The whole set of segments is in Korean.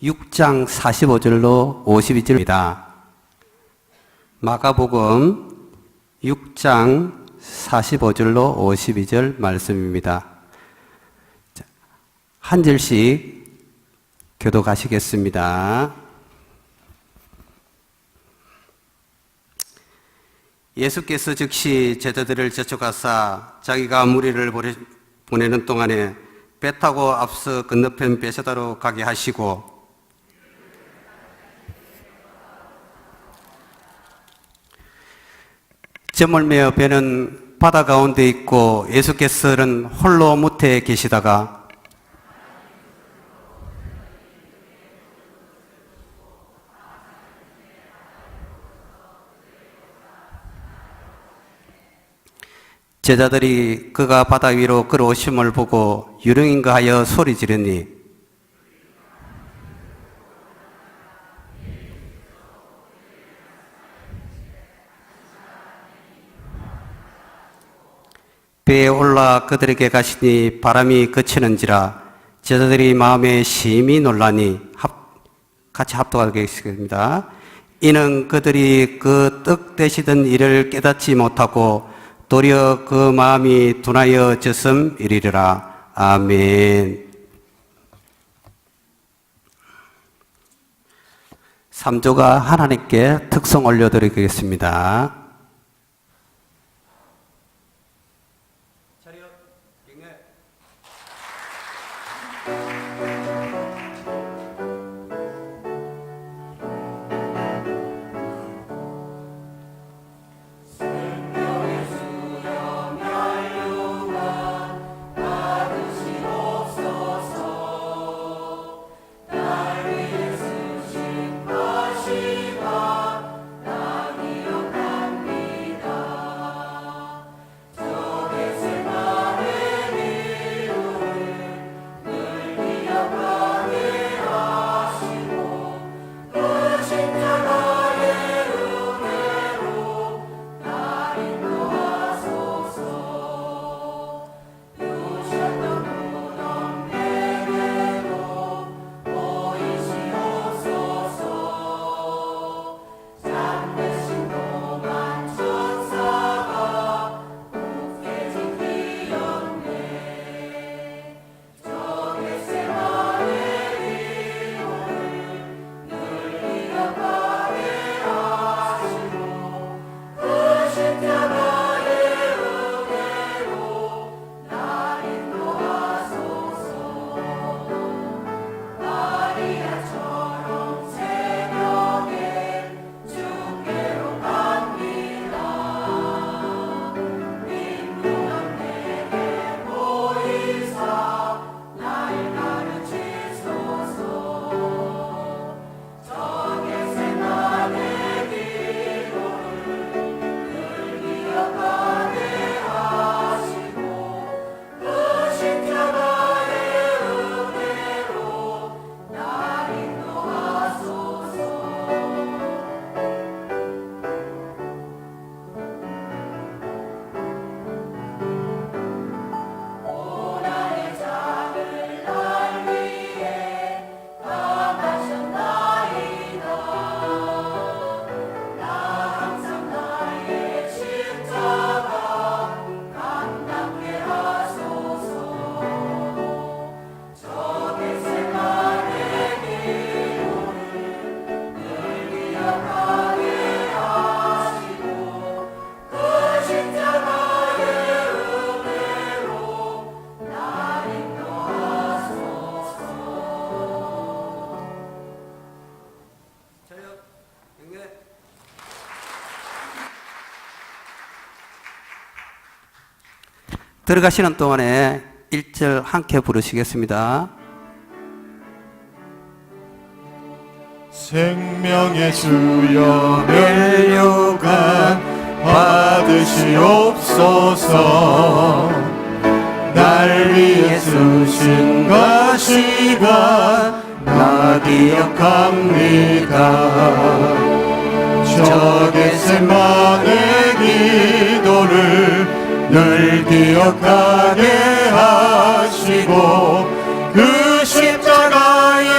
6장 45절로 52절입니다. 마가복음 6장 45절로 52절 말씀입니다. 한 절씩 교독하시겠습니다. 예수께서 즉시 제자들을 재촉하사 자기가 무리를 보내는 동안에 배 타고 앞서 건너편 베세다로 가게 하시고 저물매 배는 바다 가운데 있고 예수께서는 홀로 무태에 계시다가 제자들이 그가 바다 위로 걸어오심을 보고 유령인가 하여 소리 지르니 배에 올라 그들에게 가시니 바람이 그치는지라 제자들이 마음에 심히 놀라니 같이 합독하겠습니다. 이는 그들이 그 떡 되시던 일을 깨닫지 못하고 도리어 그 마음이 둔하여 졌음이리라. 아멘. 3조가 하나님께 특성 올려드리겠습니다. 들어가시는 동안에 1절 함께 부르시겠습니다. 생명의 주여 멸류관 받으시옵소서. 날 위해 쓰신 가시가 나 기억합니다. 저 겟세마네 기도를 늘 기억하게 하시고 그 십자가의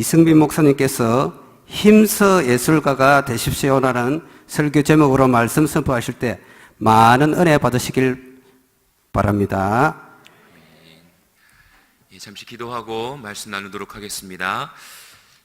이승빈 목사님께서 힘써 예술가가 되십시오라는 설교 제목으로 말씀 선포하실 때 많은 은혜 받으시길 바랍니다. 예, 잠시 기도하고 말씀 나누도록 하겠습니다.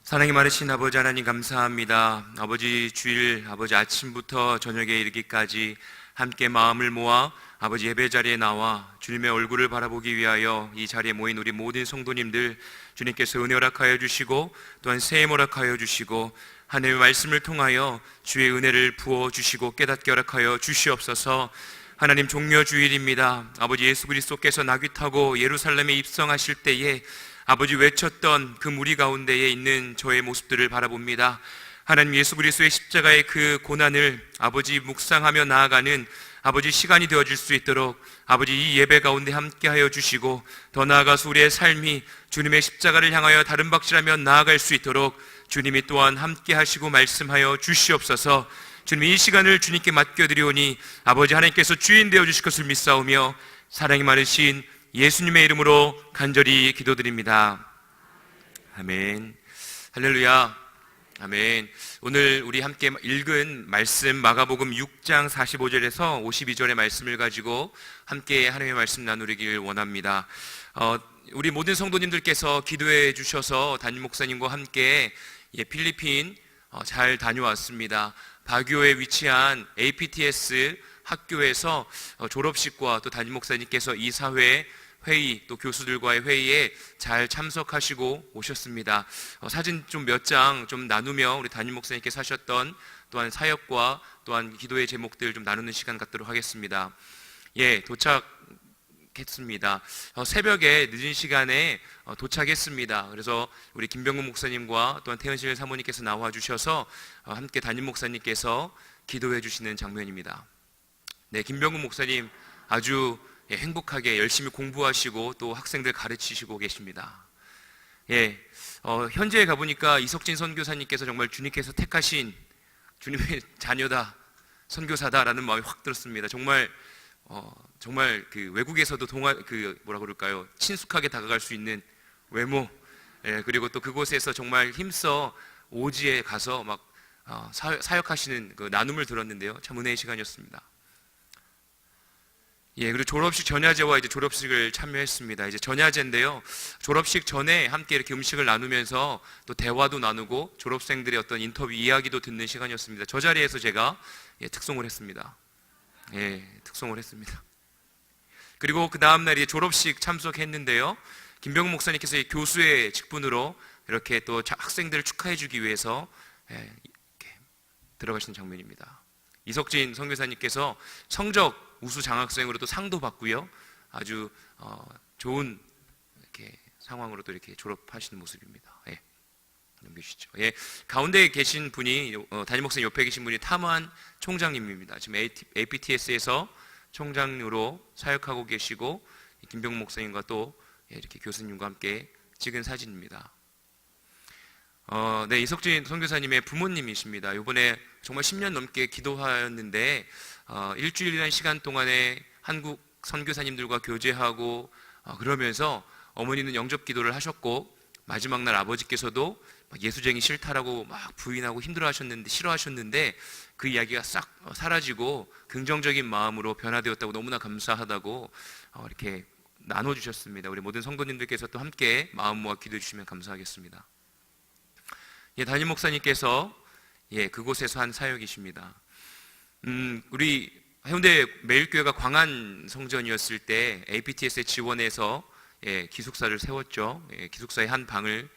사랑이 많으신 아버지 하나님 감사합니다. 아버지 주일 아버지 아침부터 저녁에 이르기까지 함께 마음을 모아 아버지 예배 자리에 나와 주님의 얼굴을 바라보기 위하여 이 자리에 모인 우리 모든 성도님들 주님께서 은혜 허락하여 주시고 또한 세임 허락하여 주시고 하나님의 말씀을 통하여 주의 은혜를 부어주시고 깨닫게 허락하여 주시옵소서. 하나님 종려주일입니다. 아버지 예수 그리스도께서 나귀 타고 예루살렘에 입성하실 때에 아버지 외쳤던 그 무리 가운데에 있는 저의 모습들을 바라봅니다. 하나님 예수 그리스도의 십자가의 그 고난을 아버지 묵상하며 나아가는 아버지 시간이 되어질 수 있도록 아버지 이 예배 가운데 함께하여 주시고 더 나아가서 우리의 삶이 주님의 십자가를 향하여 다른 박질하며 나아갈 수 있도록 주님이 또한 함께하시고 말씀하여 주시옵소서. 주님 이 시간을 주님께 맡겨드리오니 아버지 하나님께서 주인 되어주실 것을 믿사오며 사랑이 많으신 예수님의 이름으로 간절히 기도드립니다. 아멘. 할렐루야. 아멘. 오늘 우리 함께 읽은 말씀 마가복음 6장 45절에서 52절의 말씀을 가지고 함께 하나님의 말씀 나누기를 원합니다. 우리 모든 성도님들께서 기도해 주셔서 담임 목사님과 함께 필리핀 잘 다녀왔습니다. 바교에 위치한 APTS 학교에서 졸업식과 또 담임 목사님께서 이사회 회의 또 교수들과의 회의에 잘 참석하시고 오셨습니다. 사진 좀 몇 장 좀 나누며 우리 담임 목사님께서 하셨던 또한 사역과 또한 기도의 제목들 좀 나누는 시간 갖도록 하겠습니다. 예, 도착했습니다. 새벽에 늦은 시간에 도착했습니다. 그래서 우리 김병국 목사님과 또한 태은실 사모님께서 나와 주셔서 함께 담임 목사님께서 기도해 주시는 장면입니다. 네, 김병국 목사님 아주 행복하게 열심히 공부하시고 또 학생들 가르치시고 계십니다. 예, 현재에 가보니까 이석진 선교사님께서 정말 주님께서 택하신 주님의 자녀다, 선교사다라는 마음이 확 들었습니다. 정말 그 외국에서도 뭐라 그럴까요? 친숙하게 다가갈 수 있는 외모, 예, 그리고 또 그곳에서 정말 힘써 오지에 가서 막 사역하시는 그 나눔을 들었는데요. 참 은혜의 시간이었습니다. 예, 그리고 졸업식 전야제와 이제 졸업식을 참여했습니다. 이제 전야제인데요. 졸업식 전에 함께 이렇게 음식을 나누면서 또 대화도 나누고 졸업생들의 어떤 인터뷰 이야기도 듣는 시간이었습니다. 저 자리에서 제가 특송을 했습니다. 예, 특송을 했습니다. 그리고 그 다음날 이제 졸업식 참석했는데요. 김병국 목사님께서 교수의 직분으로 이렇게 또 학생들을 축하해 주기 위해서 이렇게 들어가시는 장면입니다. 이석진 선교사님께서 성적 우수 장학생으로 또 상도 받고요. 아주 좋은 이렇게 상황으로 또 이렇게 졸업하시는 모습입니다. 예. 넘겨주시죠. 예. 가운데 계신 분이 담임 목사님 옆에 계신 분이 탐환 총장님입니다. 지금 APTS에서 총장으로 사역하고 계시고 김병국 목사님과 또 이렇게 교수님과 함께 찍은 사진입니다. 네, 이석진 선교사님의 부모님이십니다. 이번에 정말 10년 넘게 기도하였는데 일주일이라는 시간 동안에 한국 선교사님들과 교제하고 그러면서 어머니는 영접 기도를 하셨고 마지막 날 아버지께서도 예수쟁이 싫다라고 막 부인하고 힘들어하셨는데 싫어하셨는데 그 이야기가 싹 사라지고 긍정적인 마음으로 변화되었다고 너무나 감사하다고 이렇게 나눠주셨습니다. 우리 모든 성도님들께서 또 함께 마음 모아 기도해 주시면 감사하겠습니다. 예, 담임 목사님께서 그곳에서 한 사역이십니다. 우리 해운대 매일교회가 광안 성전이었을 때 APTS에 지원해서 기숙사를 세웠죠. 기숙사의 한 방을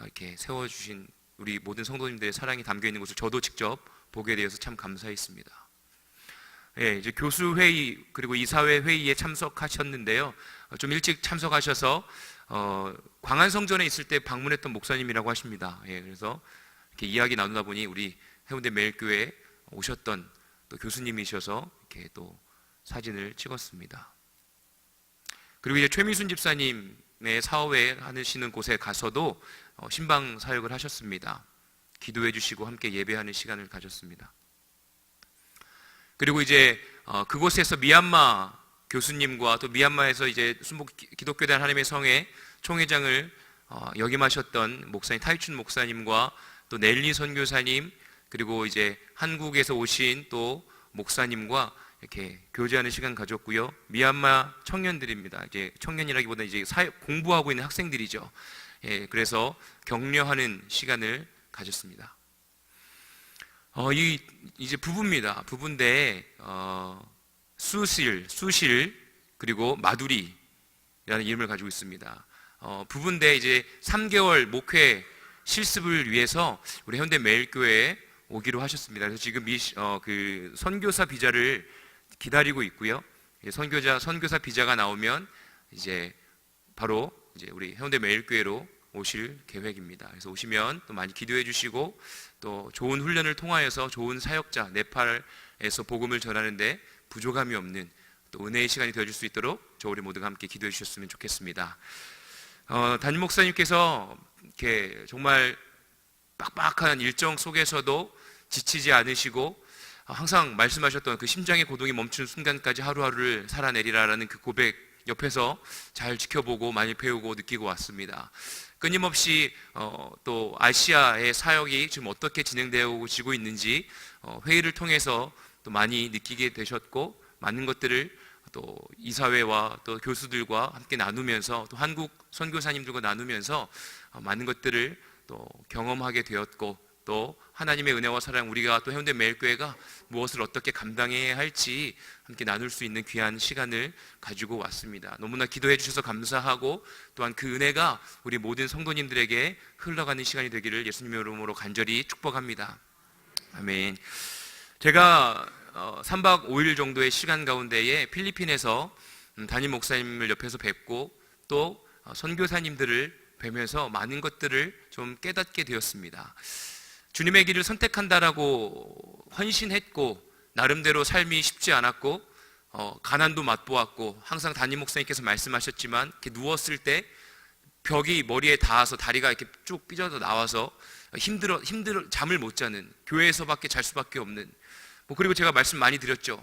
이렇게 세워주신 우리 모든 성도님들의 사랑이 담겨 있는 것을 저도 직접 보게 되어서 참 감사했습니다. 이제 교수 회의 그리고 이사회 회의에 참석하셨는데요. 좀 일찍 참석하셔서 광안 성전에 있을 때 방문했던 목사님이라고 하십니다. 그래서 이렇게 이야기 나누다 보니 우리 해운대 매일교회에 오셨던 또 교수님이셔서 이렇게 또 사진을 찍었습니다. 그리고 이제 최미순 집사님의 사업에 하시는 곳에 가서도 신방 사역을 하셨습니다. 기도해 주시고 함께 예배하는 시간을 가졌습니다. 그리고 이제 그곳에서 미얀마 교수님과 또 미얀마에서 이제 순복 기독교단 하나님의 성회 총회장을 역임하셨던 목사님 타이춘 목사님과 또 넬리 선교사님, 그리고 이제 한국에서 오신 또 목사님과 이렇게 교제하는 시간 가졌고요. 미얀마 청년들입니다. 이제 청년이라기보다 이제 공부하고 있는 학생들이죠. 예, 그래서 격려하는 시간을 가졌습니다. 이제 부부입니다. 부부인데 수실 그리고 마두리라는 이름을 가지고 있습니다. 부부인데 이제 3개월 목회 실습을 위해서 우리 현대 매일교회에 오기로 하셨습니다. 그래서 지금 그 선교사 비자를 기다리고 있고요. 선교사 비자가 나오면 이제 바로 이제 우리 현대 매일교회로 오실 계획입니다. 그래서 오시면 또 많이 기도해 주시고 또 좋은 훈련을 통하여서 좋은 사역자, 네팔에서 복음을 전하는데 부족함이 없는 또 은혜의 시간이 되어줄 수 있도록 저 우리 모두가 함께 기도해 주셨으면 좋겠습니다. 담임 목사님께서 이렇게 정말 빡빡한 일정 속에서도 지치지 않으시고 항상 말씀하셨던 그 심장의 고동이 멈춘 순간까지 하루하루를 살아내리라라는 그 고백 옆에서 잘 지켜보고 많이 배우고 느끼고 왔습니다. 끊임없이 또 아시아의 사역이 지금 어떻게 진행되어지고 있는지 회의를 통해서 또 많이 느끼게 되셨고, 많은 것들을 또 이사회와 또 교수들과 함께 나누면서 또 한국 선교사님들과 나누면서 많은 것들을 또 경험하게 되었고, 또 하나님의 은혜와 사랑, 우리가 또 현대 매일교회가 무엇을 어떻게 감당해야 할지 함께 나눌 수 있는 귀한 시간을 가지고 왔습니다. 너무나 기도해 주셔서 감사하고, 또한 그 은혜가 우리 모든 성도님들에게 흘러가는 시간이 되기를 예수님의 이름으로 간절히 축복합니다. 아멘. 제가 3박 5일 정도의 시간 가운데에 필리핀에서 담임 목사님을 옆에서 뵙고 또 선교사님들을 뵈면서 많은 것들을 좀 깨닫게 되었습니다. 주님의 길을 선택한다라고 헌신했고, 나름대로 삶이 쉽지 않았고, 가난도 맛보았고, 항상 담임 목사님께서 말씀하셨지만 이렇게 누웠을 때 벽이 머리에 닿아서 다리가 이렇게 쭉 삐져서 나와서 힘들어 잠을 못 자는, 교회에서밖에 잘 수밖에 없는, 그리고 제가 말씀 많이 드렸죠.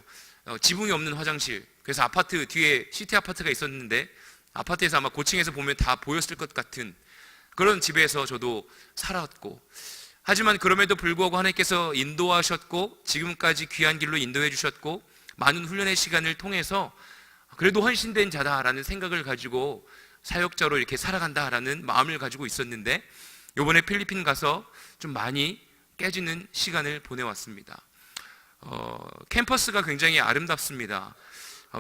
지붕이 없는 화장실, 그래서 아파트 뒤에 시티 아파트가 있었는데 아파트에서 아마 고층에서 보면 다 보였을 것 같은 그런 집에서 저도 살았고, 하지만 그럼에도 불구하고 하나님께서 인도하셨고 지금까지 귀한 길로 인도해 주셨고, 많은 훈련의 시간을 통해서 그래도 헌신된 자다라는 생각을 가지고 사역자로 이렇게 살아간다라는 마음을 가지고 있었는데, 이번에 필리핀 가서 좀 많이 깨지는 시간을 보내왔습니다. 캠퍼스가 굉장히 아름답습니다.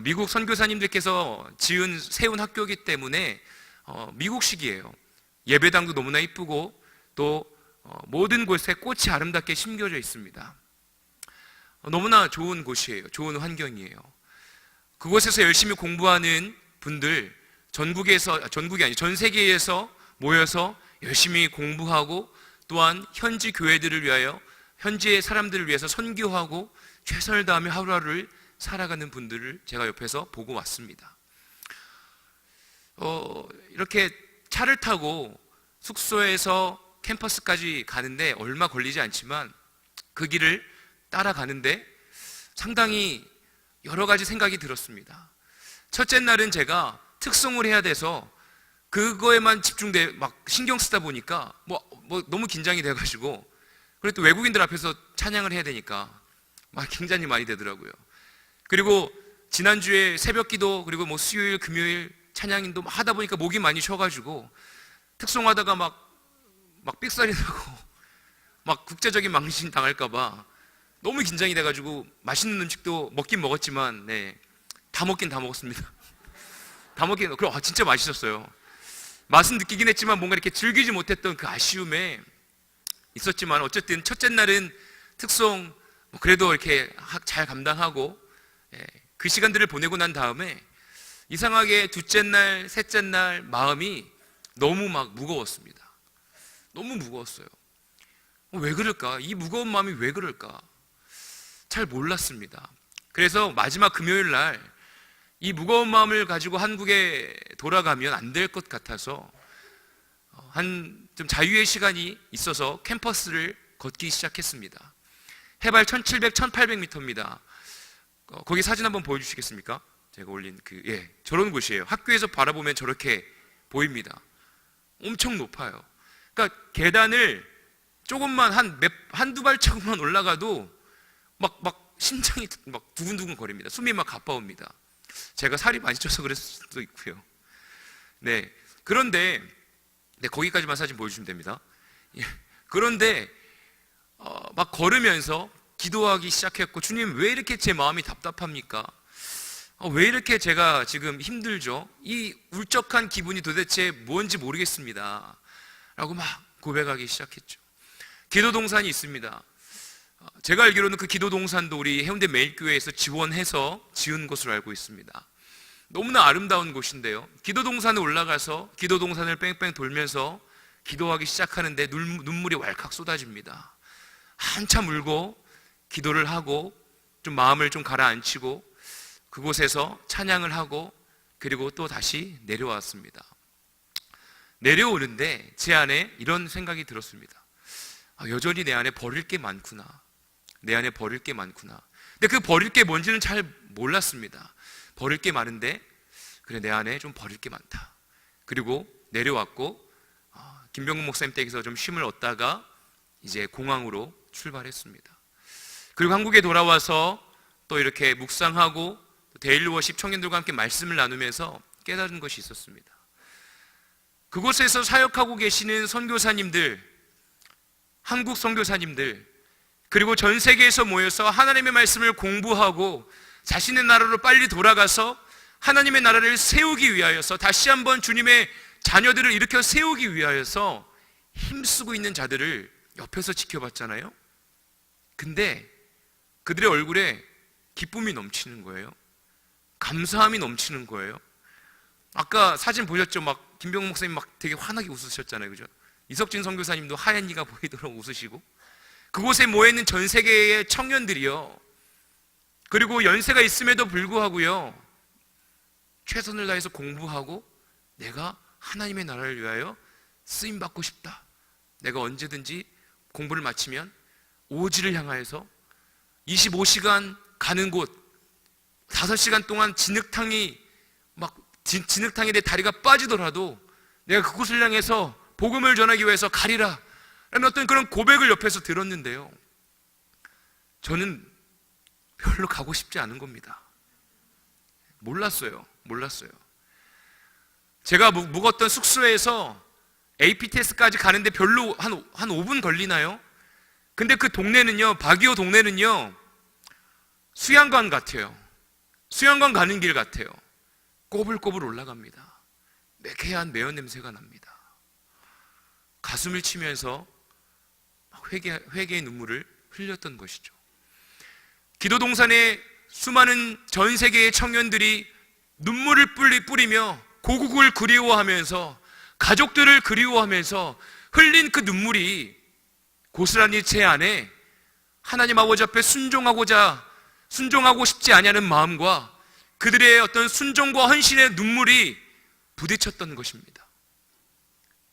미국 선교사님들께서 세운 학교이기 때문에 미국식이에요. 예배당도 너무나 이쁘고 또 모든 곳에 꽃이 아름답게 심겨져 있습니다. 너무나 좋은 곳이에요. 좋은 환경이에요. 그곳에서 열심히 공부하는 분들, 전 세계에서 모여서 열심히 공부하고, 또한 현지 교회들을 위하여, 현지의 사람들을 위해서 선교하고 최선을 다하며 하루하루를 살아가는 분들을 제가 옆에서 보고 왔습니다. 이렇게 차를 타고 숙소에서 캠퍼스까지 가는데 얼마 걸리지 않지만 그 길을 따라가는데 상당히 여러 가지 생각이 들었습니다. 첫째 날은 제가 특송을 해야 돼서 그거에만 막 신경 쓰다 보니까 너무 긴장이 돼가지고, 그리고 또 외국인들 앞에서 찬양을 해야 되니까 막 굉장히 많이 되더라고요. 그리고 지난주에 새벽기도, 그리고 수요일 금요일 찬양인도 하다 보니까 목이 많이 쉬어가지고 특송하다가 막 삑사리 나고 막 국제적인 망신 당할까봐 너무 긴장이 돼가지고 맛있는 음식도 먹긴 먹었지만 다 먹었습니다. 그럼 진짜 맛있었어요. 맛은 느끼긴 했지만 뭔가 이렇게 즐기지 못했던 그 아쉬움에 있었지만, 어쨌든 첫째 날은 특송 그래도 이렇게 잘 감당하고 그 시간들을 보내고 난 다음에 이상하게 둘째 날, 셋째 날 마음이 너무 무거웠습니다. 너무 무거웠어요. 왜 그럴까? 이 무거운 마음이 왜 그럴까? 잘 몰랐습니다. 그래서 마지막 금요일 날 이 무거운 마음을 가지고 한국에 돌아가면 안 될 것 같아서 좀 자유의 시간이 있어서 캠퍼스를 걷기 시작했습니다. 해발 1700, 1800m입니다. 거기 사진 한번 보여주시겠습니까? 제가 올린 저런 곳이에요. 학교에서 바라보면 저렇게 보입니다. 엄청 높아요. 그러니까 계단을 조금만 한두 발자국만 올라가도 막 심장이 막 두근두근 거립니다. 숨이 막 가빠옵니다. 제가 살이 많이 쪄서 그랬을 수도 있고요. 네. 그런데, 네, 거기까지만 사진 보여주시면 됩니다. 예. 그런데, 막 걸으면서 기도하기 시작했고, 주님, 왜 이렇게 제 마음이 답답합니까? 왜 이렇게 제가 지금 힘들죠? 이 울적한 기분이 도대체 뭔지 모르겠습니다. 라고 막 고백하기 시작했죠. 기도 동산이 있습니다. 제가 알기로는 그 기도 동산도 우리 해운대 매일교회에서 지원해서 지은 것으로 알고 있습니다. 너무나 아름다운 곳인데요. 기도 동산에 올라가서 기도 동산을 뺑뺑 돌면서 기도하기 시작하는데 눈물이 왈칵 쏟아집니다. 한참 울고 기도를 하고 좀 마음을 좀 가라앉히고 그곳에서 찬양을 하고 그리고 또 다시 내려왔습니다. 내려오는데 제 안에 이런 생각이 들었습니다. 여전히 내 안에 버릴 게 많구나. 내 안에 버릴 게 많구나. 근데 그 버릴 게 뭔지는 잘 몰랐습니다. 버릴 게 많은데 그래, 내 안에 좀 버릴 게 많다. 그리고 내려왔고 김병국 목사님 댁에서 좀 쉼을 얻다가 이제 공항으로 출발했습니다. 그리고 한국에 돌아와서 또 이렇게 묵상하고 데일리 워십 청년들과 함께 말씀을 나누면서 깨달은 것이 있었습니다. 그곳에서 사역하고 계시는 선교사님들, 한국 선교사님들, 그리고 전 세계에서 모여서 하나님의 말씀을 공부하고 자신의 나라로 빨리 돌아가서 하나님의 나라를 세우기 위하여서 다시 한번 주님의 자녀들을 일으켜 세우기 위하여서 힘쓰고 있는 자들을 옆에서 지켜봤잖아요. 근데 그들의 얼굴에 기쁨이 넘치는 거예요. 감사함이 넘치는 거예요. 아까 사진 보셨죠? 막 김병국 목사님 막 되게 환하게 웃으셨잖아요, 그죠? 이석진 선교사님도 하얀 이가 보이도록 웃으시고, 그곳에 모여있는 전 세계의 청년들이요, 그리고 연세가 있음에도 불구하고요, 최선을 다해서 공부하고 내가 하나님의 나라를 위하여 쓰임받고 싶다. 내가 언제든지 공부를 마치면 오지를 향하여서 25시간 가는 곳, 5시간 동안 진흙탕에 내 다리가 빠지더라도 내가 그곳을 향해서 복음을 전하기 위해서 가리라 라는 어떤 그런 고백을 옆에서 들었는데요, 저는 별로 가고 싶지 않은 겁니다. 몰랐어요. 제가 묵었던 숙소에서 APTS까지 가는데 별로 한 5분 걸리나요? 근데 그 동네는요, 바기오 동네는요, 수양관 같아요. 수양관 가는 길 같아요. 꼬불꼬불 올라갑니다. 매캐한 매연 냄새가 납니다. 가슴을 치면서 회개의 눈물을 흘렸던 것이죠. 기도동산에 수많은 전 세계의 청년들이 눈물을 뿌리며 고국을 그리워하면서 가족들을 그리워하면서 흘린 그 눈물이 고스란히 제 안에 하나님 아버지 앞에 순종하고 싶지 아니하는 마음과 그들의 어떤 순종과 헌신의 눈물이 부딪혔던 것입니다.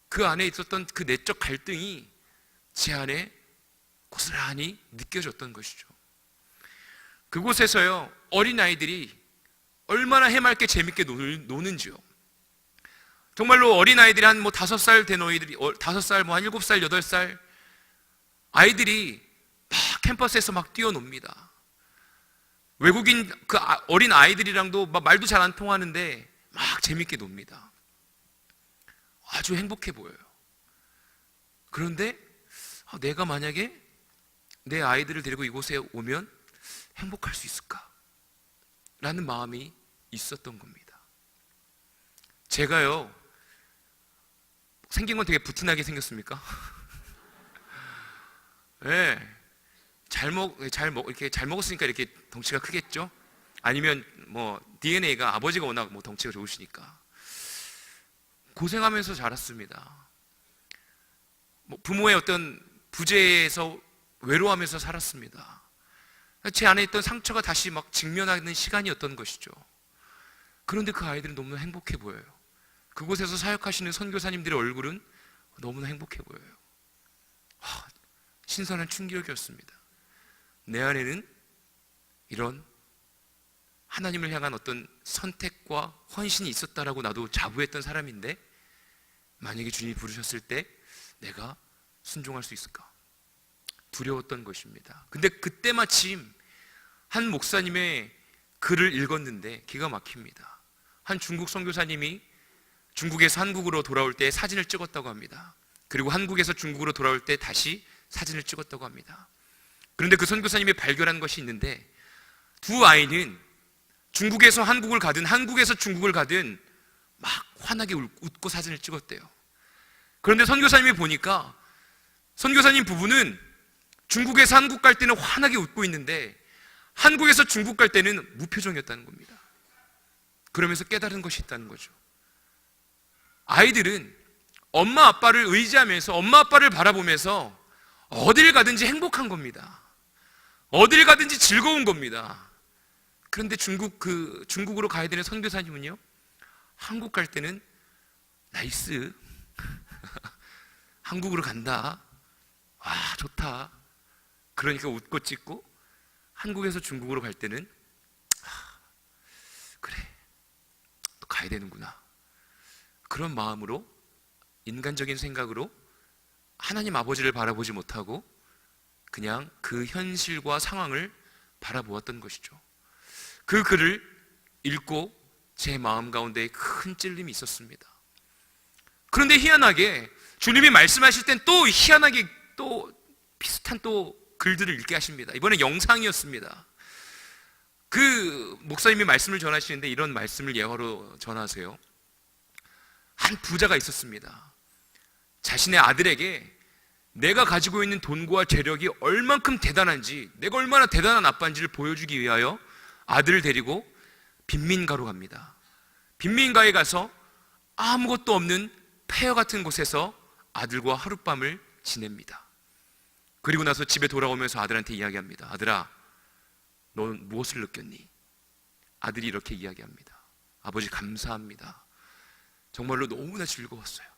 그 안에 있었던 그 내적 갈등이 제 안에 고스란히 느껴졌던 것이죠. 그곳에서요, 어린아이들이 얼마나 해맑게 재밌게 노는지요. 정말로 어린아이들이 한 5살 된 아이들이, 5살, 한 7살, 8살 아이들이 막 캠퍼스에서 막 뛰어놉니다. 외국인 그 어린 아이들이랑도 막 말도 잘 안 통하는데 막 재밌게 놉니다. 아주 행복해 보여요. 그런데 내가 만약에 내 아이들을 데리고 이곳에 오면 행복할 수 있을까? 라는 마음이 있었던 겁니다. 제가요, 생긴 건 되게 부티나게 생겼습니까? 네. 이렇게 잘 먹었으니까 이렇게 덩치가 크겠죠? 아니면 DNA가 아버지가 워낙 덩치가 좋으시니까. 고생하면서 자랐습니다. 부모의 어떤 부재에서 외로워하면서 살았습니다. 제 안에 있던 상처가 다시 막 직면하는 시간이었던 것이죠. 그런데 그 아이들은 너무나 행복해 보여요. 그곳에서 사역하시는 선교사님들의 얼굴은 너무나 행복해 보여요. 신선한 충격이었습니다. 내 안에는 이런 하나님을 향한 어떤 선택과 헌신이 있었다라고 나도 자부했던 사람인데, 만약에 주님이 부르셨을 때 내가 순종할 수 있을까? 두려웠던 것입니다. 근데 그때 마침 한 목사님의 글을 읽었는데 기가 막힙니다. 한 중국 선교사님이 중국에서 한국으로 돌아올 때 사진을 찍었다고 합니다. 그리고 한국에서 중국으로 돌아올 때 다시 사진을 찍었다고 합니다. 그런데 그 선교사님이 발견한 것이 있는데, 두 아이는 중국에서 한국을 가든 한국에서 중국을 가든 막 환하게 웃고 사진을 찍었대요. 그런데 선교사님이 보니까 선교사님 부부는 중국에서 한국 갈 때는 환하게 웃고 있는데 한국에서 중국 갈 때는 무표정이었다는 겁니다. 그러면서 깨달은 것이 있다는 거죠. 아이들은 엄마 아빠를 의지하면서 엄마 아빠를 바라보면서 어딜 가든지 행복한 겁니다. 어딜 가든지 즐거운 겁니다. 그런데 중국으로 가야 되는 선교사님은요, 한국 갈 때는 나이스 한국으로 간다, 와 좋다, 그러니까 웃고 찍고, 한국에서 중국으로 갈 때는 그래 또 가야 되는구나, 그런 마음으로, 인간적인 생각으로 하나님 아버지를 바라보지 못하고 그냥 그 현실과 상황을 바라보았던 것이죠. 그 글을 읽고 제 마음 가운데 큰 찔림이 있었습니다. 그런데 희한하게 주님이 말씀하실 땐 또 희한하게 또 비슷한 또 글들을 읽게 하십니다. 이번에 영상이었습니다. 그 목사님이 말씀을 전하시는데 이런 말씀을 예화로 전하세요. 한 부자가 있었습니다. 자신의 아들에게 내가 가지고 있는 돈과 재력이 얼만큼 대단한지, 내가 얼마나 대단한 아빠인지를 보여주기 위하여 아들을 데리고 빈민가로 갑니다. 빈민가에 가서 아무것도 없는 폐허 같은 곳에서 아들과 하룻밤을 지냅니다. 그리고 나서 집에 돌아오면서 아들한테 이야기합니다. 아들아, 넌 무엇을 느꼈니? 아들이 이렇게 이야기합니다. 아버지 감사합니다. 정말로 너무나 즐거웠어요.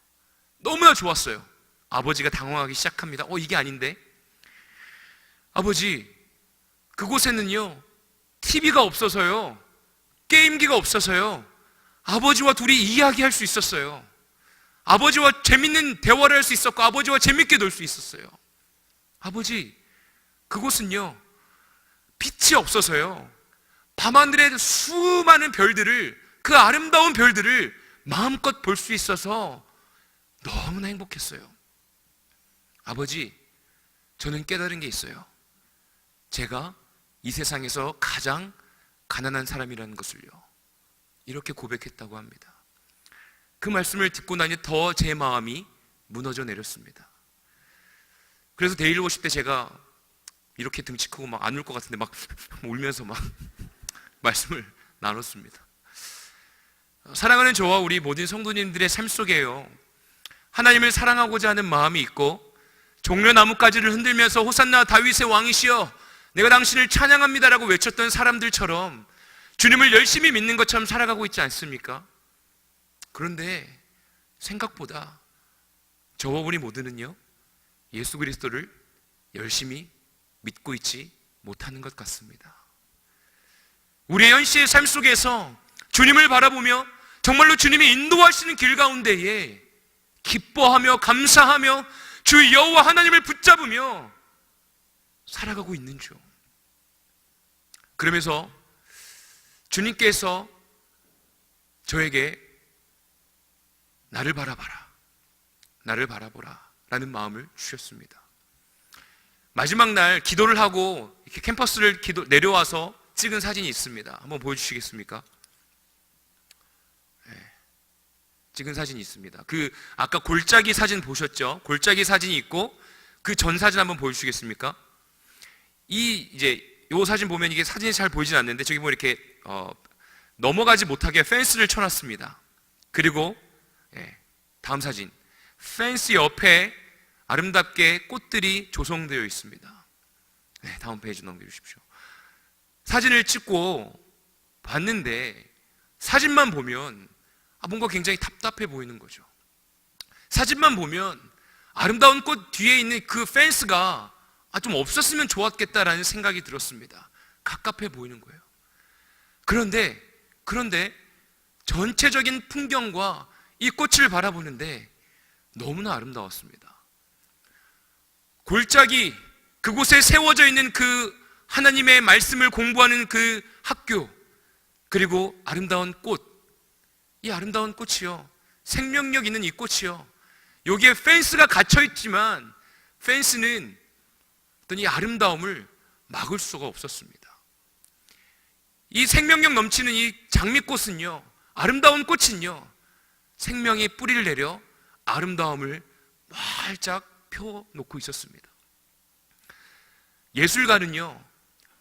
너무나 좋았어요. 아버지가 당황하기 시작합니다. 이게 아닌데? 아버지, 그곳에는요 TV가 없어서요, 게임기가 없어서요, 아버지와 둘이 이야기할 수 있었어요. 아버지와 재밌는 대화를 할 수 있었고 아버지와 재밌게 놀 수 있었어요. 아버지, 그곳은요 빛이 없어서요, 밤하늘의 수많은 별들을, 그 아름다운 별들을 마음껏 볼 수 있어서 너무나 행복했어요. 아버지, 저는 깨달은 게 있어요. 제가 이 세상에서 가장 가난한 사람이라는 것을요, 이렇게 고백했다고 합니다. 그 말씀을 듣고 나니 더 제 마음이 무너져 내렸습니다. 그래서 데일리 워십 때 제가 이렇게 등치 크고 막 안 울 것 같은데 막 울면서 막 말씀을 나눴습니다. 사랑하는 저와 우리 모든 성도님들의 삶 속에요, 하나님을 사랑하고자 하는 마음이 있고 종려나무가지를 흔들면서 호산나 다윗의 왕이시여 내가 당신을 찬양합니다라고 외쳤던 사람들처럼 주님을 열심히 믿는 것처럼 살아가고 있지 않습니까? 그런데 생각보다 저와 우리 모두는요, 예수 그리스도를 열심히 믿고 있지 못하는 것 같습니다. 우리의 현실의 삶 속에서 주님을 바라보며 정말로 주님이 인도하시는 길 가운데에 기뻐하며 감사하며 주 여호와 하나님을 붙잡으며 살아가고 있는지요. 그러면서 주님께서 저에게 나를 바라봐라, 나를 바라보라 라는 마음을 주셨습니다. 마지막 날 기도를 하고 이렇게 캠퍼스를 내려와서 찍은 사진이 있습니다. 한번 보여주시겠습니까? 네, 찍은 사진이 있습니다. 그 아까 골짜기 사진 보셨죠? 골짜기 사진이 있고 그 전 사진 한번 보여주시겠습니까? 요 사진 보면 이게 사진이 잘 보이진 않는데 저기 뭐 이렇게 넘어가지 못하게 펜스를 쳐놨습니다. 그리고 다음 사진, 펜스 옆에 아름답게 꽃들이 조성되어 있습니다. 다음 페이지 넘겨주십시오. 사진을 찍고 봤는데 사진만 보면 뭔가 굉장히 답답해 보이는 거죠. 사진만 보면 아름다운 꽃 뒤에 있는 그 펜스가 좀 없었으면 좋았겠다라는 생각이 들었습니다. 갑갑해 보이는 거예요. 그런데 전체적인 풍경과 이 꽃을 바라보는데 너무나 아름다웠습니다. 골짜기, 그곳에 세워져 있는 그 하나님의 말씀을 공부하는 그 학교, 그리고 아름다운 꽃, 이 아름다운 꽃이요, 생명력 있는 이 꽃이요, 여기에 펜스가 갇혀 있지만 펜스는 어떤 이 아름다움을 막을 수가 없었습니다. 이 생명력 넘치는 이 장미꽃은요, 아름다운 꽃은요, 생명의 뿌리를 내려 아름다움을 활짝 펴놓고 있었습니다. 예술가는요,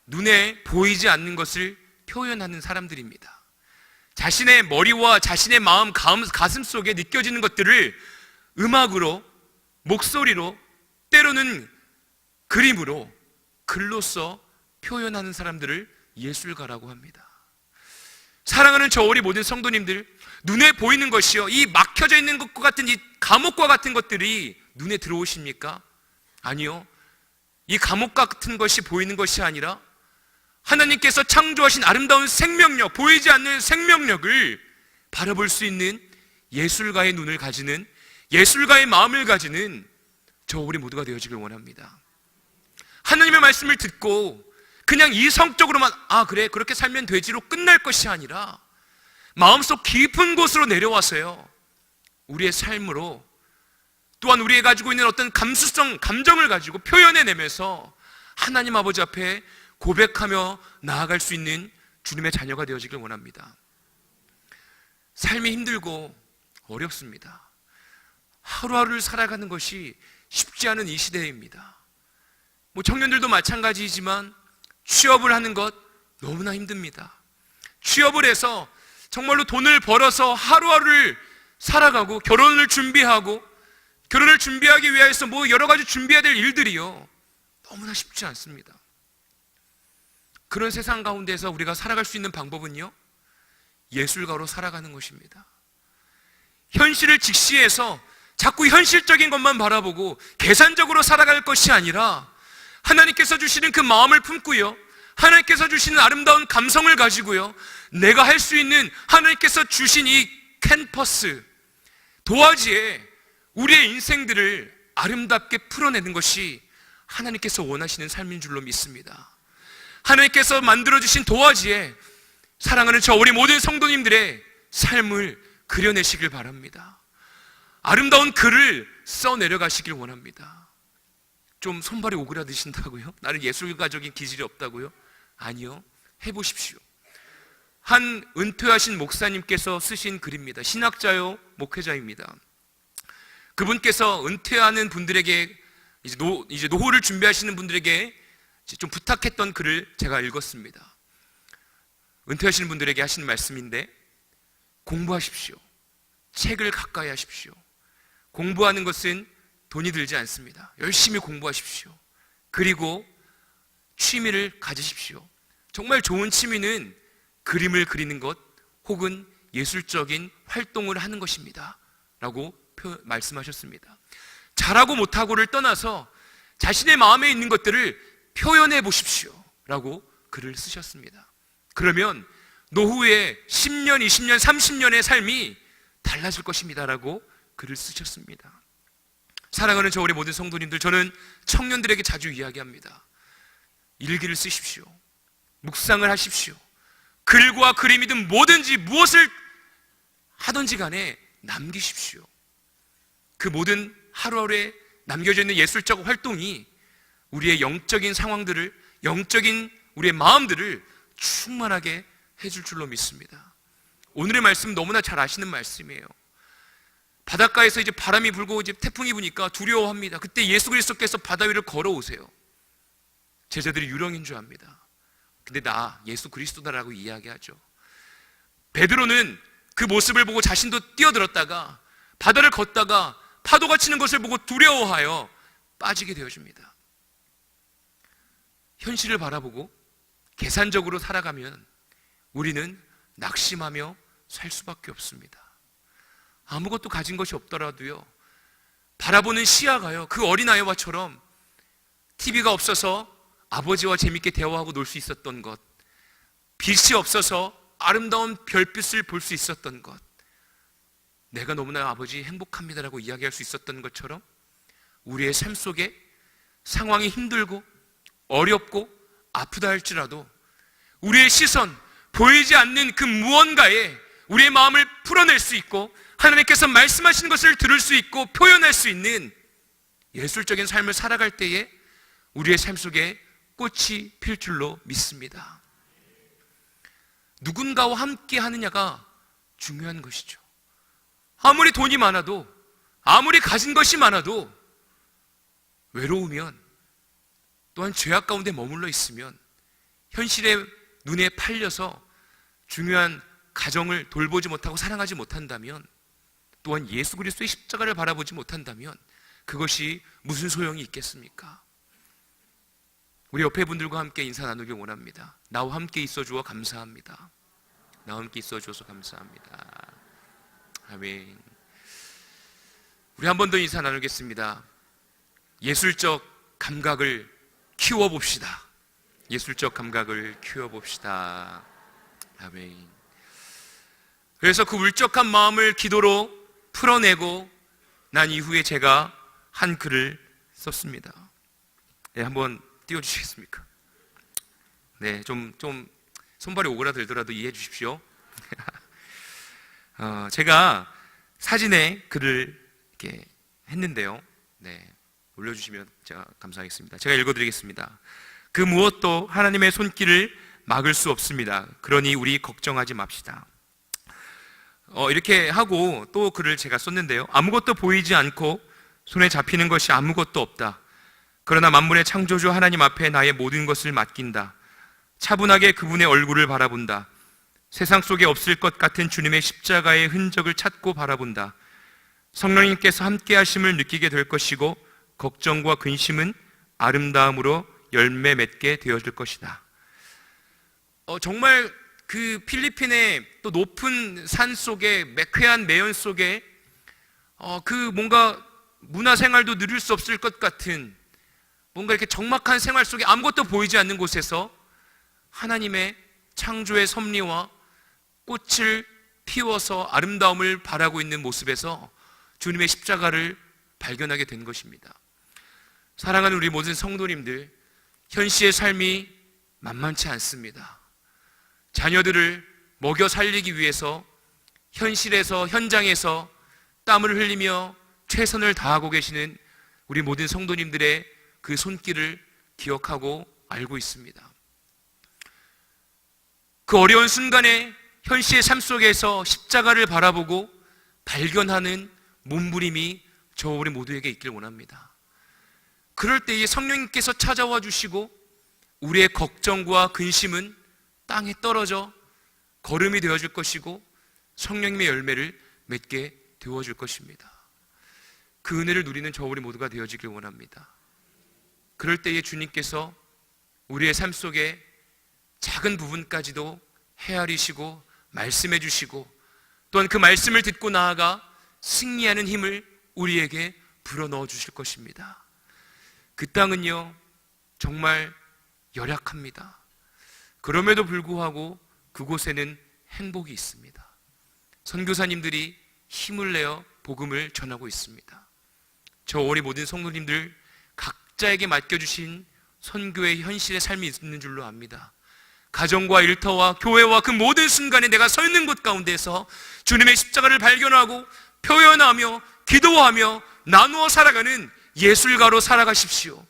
눈에 보이지 않는 것을 표현하는 사람들입니다. 자신의 머리와 자신의 마음, 가슴 속에 느껴지는 것들을 음악으로, 목소리로, 때로는 그림으로, 글로써 표현하는 사람들을 예술가라고 합니다. 사랑하는 저 우리 모든 성도님들, 눈에 보이는 것이요, 이 막혀져 있는 것과 같은 이 감옥과 같은 것들이 눈에 들어오십니까? 아니요. 이 감옥 같은 것이 보이는 것이 아니라 하나님께서 창조하신 아름다운 생명력, 보이지 않는 생명력을 바라볼 수 있는 예술가의 눈을 가지는, 예술가의 마음을 가지는 저 우리 모두가 되어지길 원합니다. 하나님의 말씀을 듣고 그냥 이성적으로만 그래, 그렇게 살면 되지로 끝날 것이 아니라 마음속 깊은 곳으로 내려와서요, 우리의 삶으로, 또한 우리가 가지고 있는 어떤 감수성, 감정을 가지고 표현해내면서 하나님 아버지 앞에 고백하며 나아갈 수 있는 주님의 자녀가 되어지길 원합니다. 삶이 힘들고 어렵습니다. 하루하루를 살아가는 것이 쉽지 않은 이 시대입니다. 청년들도 마찬가지이지만 취업을 하는 것 너무나 힘듭니다. 취업을 해서 정말로 돈을 벌어서 하루하루를 살아가고, 결혼을 준비하고, 결혼을 준비하기 위해서 여러 가지 준비해야 될 일들이요, 너무나 쉽지 않습니다. 그런 세상 가운데서 우리가 살아갈 수 있는 방법은요, 예술가로 살아가는 것입니다. 현실을 직시해서 자꾸 현실적인 것만 바라보고 계산적으로 살아갈 것이 아니라 하나님께서 주시는 그 마음을 품고요, 하나님께서 주시는 아름다운 감성을 가지고요, 내가 할 수 있는 하나님께서 주신 이 캔버스, 도화지에 우리의 인생들을 아름답게 풀어내는 것이 하나님께서 원하시는 삶인 줄로 믿습니다. 하나님께서 만들어주신 도화지에 사랑하는 저 우리 모든 성도님들의 삶을 그려내시길 바랍니다. 아름다운 글을 써내려가시길 원합니다. 좀 손발이 오그라드신다고요? 나는 예술가적인 기질이 없다고요? 아니요, 해보십시오. 한 은퇴하신 목사님께서 쓰신 글입니다. 신학자요, 목회자입니다. 그분께서 은퇴하는 분들에게, 이제 노후를 준비하시는 분들에게 좀 부탁했던 글을 제가 읽었습니다. 은퇴하시는 분들에게 하시는 말씀인데, 공부하십시오. 책을 가까이 하십시오. 공부하는 것은 돈이 들지 않습니다. 열심히 공부하십시오. 그리고 취미를 가지십시오. 정말 좋은 취미는 그림을 그리는 것 혹은 예술적인 활동을 하는 것입니다 라고 말씀하셨습니다. 잘하고 못하고를 떠나서 자신의 마음에 있는 것들을 표현해 보십시오 라고 글을 쓰셨습니다. 그러면 노후에 10년, 20년, 30년의 삶이 달라질 것입니다 라고 글을 쓰셨습니다. 사랑하는 저 우리 모든 성도님들, 저는 청년들에게 자주 이야기합니다. 일기를 쓰십시오. 묵상을 하십시오. 글과 그림이든 뭐든지 무엇을 하든지 간에 남기십시오. 그 모든 하루하루에 남겨져 있는 예술적 활동이 우리의 영적인 상황들을, 영적인 우리의 마음들을 충만하게 해줄 줄로 믿습니다. 오늘의 말씀 너무나 잘 아시는 말씀이에요. 바닷가에서 이제 바람이 불고 이제 태풍이 부니까 두려워합니다. 그때 예수 그리스도께서 바다 위를 걸어오세요. 제자들이 유령인 줄 압니다. 근데 나 예수 그리스도다라고 이야기하죠. 베드로는 그 모습을 보고 자신도 뛰어들었다가 바다를 걷다가 파도가 치는 것을 보고 두려워하여 빠지게 되어집니다. 현실을 바라보고 계산적으로 살아가면 우리는 낙심하며 살 수밖에 없습니다. 아무것도 가진 것이 없더라도요, 바라보는 시야가요, 그 어린아이와처럼 TV가 없어서 아버지와 재밌게 대화하고 놀 수 있었던 것, 빛이 없어서 아름다운 별빛을 볼 수 있었던 것, 내가 너무나 아버지 행복합니다라고 이야기할 수 있었던 것처럼 우리의 삶 속에 상황이 힘들고 어렵고 아프다 할지라도 우리의 시선, 보이지 않는 그 무언가에 우리의 마음을 풀어낼 수 있고 하나님께서 말씀하시는 것을 들을 수 있고 표현할 수 있는 예술적인 삶을 살아갈 때에 우리의 삶 속에 꽃이 필 줄로 믿습니다. 누군가와 함께 하느냐가 중요한 것이죠. 아무리 돈이 많아도, 아무리 가진 것이 많아도 외로우면, 또한 죄악 가운데 머물러 있으면, 현실의 눈에 팔려서 중요한 가정을 돌보지 못하고 사랑하지 못한다면, 또한 예수 그리스도의 십자가를 바라보지 못한다면 그것이 무슨 소용이 있겠습니까? 우리 옆에 분들과 함께 인사 나누길 원합니다. 나와 함께 있어 주어 감사합니다. 나와 함께 있어 주어서 감사합니다. 아멘. 우리 한 번 더 인사 나누겠습니다. 예술적 감각을 키워봅시다. 예술적 감각을 키워봅시다. 아멘. 그래서 그 울적한 마음을 기도로 풀어내고 난 이후에 제가 한 글을 썼습니다. 네, 한번 띄워주시겠습니까? 네, 좀 손발이 오그라들더라도 이해해 주십시오. 제가 사진에 글을 이렇게 했는데요. 네, 올려주시면 제가 감사하겠습니다. 제가 읽어드리겠습니다. 그 무엇도 하나님의 손길을 막을 수 없습니다. 그러니 우리 걱정하지 맙시다. 이렇게 하고 또 글을 제가 썼는데요. 아무것도 보이지 않고 손에 잡히는 것이 아무것도 없다. 그러나 만물의 창조주 하나님 앞에 나의 모든 것을 맡긴다. 차분하게 그분의 얼굴을 바라본다. 세상 속에 없을 것 같은 주님의 십자가의 흔적을 찾고 바라본다. 성령님께서 함께 하심을 느끼게 될 것이고 걱정과 근심은 아름다움으로 열매 맺게 되어질 것이다. 정말 그 필리핀의 또 높은 산 속에 매캐한 매연 속에 그 뭔가 문화생활도 누릴 수 없을 것 같은 뭔가 이렇게 적막한 생활 속에 아무것도 보이지 않는 곳에서 하나님의 창조의 섭리와 꽃을 피워서 아름다움을 바라고 있는 모습에서 주님의 십자가를 발견하게 된 것입니다. 사랑하는 우리 모든 성도님들, 현시의 삶이 만만치 않습니다. 자녀들을 먹여 살리기 위해서 현실에서, 현장에서 땀을 흘리며 최선을 다하고 계시는 우리 모든 성도님들의 그 손길을 기억하고 알고 있습니다. 그 어려운 순간에 현시의 삶 속에서 십자가를 바라보고 발견하는 몸부림이 저 우리 모두에게 있길 원합니다. 그럴 때에 성령님께서 찾아와 주시고 우리의 걱정과 근심은 땅에 떨어져 거름이 되어줄 것이고 성령님의 열매를 맺게 되어줄 것입니다. 그 은혜를 누리는 저 우리 모두가 되어지길 원합니다. 그럴 때에 주님께서 우리의 삶 속에 작은 부분까지도 헤아리시고 말씀해 주시고 또한 그 말씀을 듣고 나아가 승리하는 힘을 우리에게 불어넣어 주실 것입니다. 그 땅은요 정말 열악합니다. 그럼에도 불구하고 그곳에는 행복이 있습니다. 선교사님들이 힘을 내어 복음을 전하고 있습니다. 저 우리 모든 성도님들 각자에게 맡겨주신 선교의 현실의 삶이 있는 줄로 압니다. 가정과 일터와 교회와 그 모든 순간에 내가 서 있는 곳 가운데서 주님의 십자가를 발견하고 표현하며 기도하며 나누어 살아가는 예술가로 살아가십시오.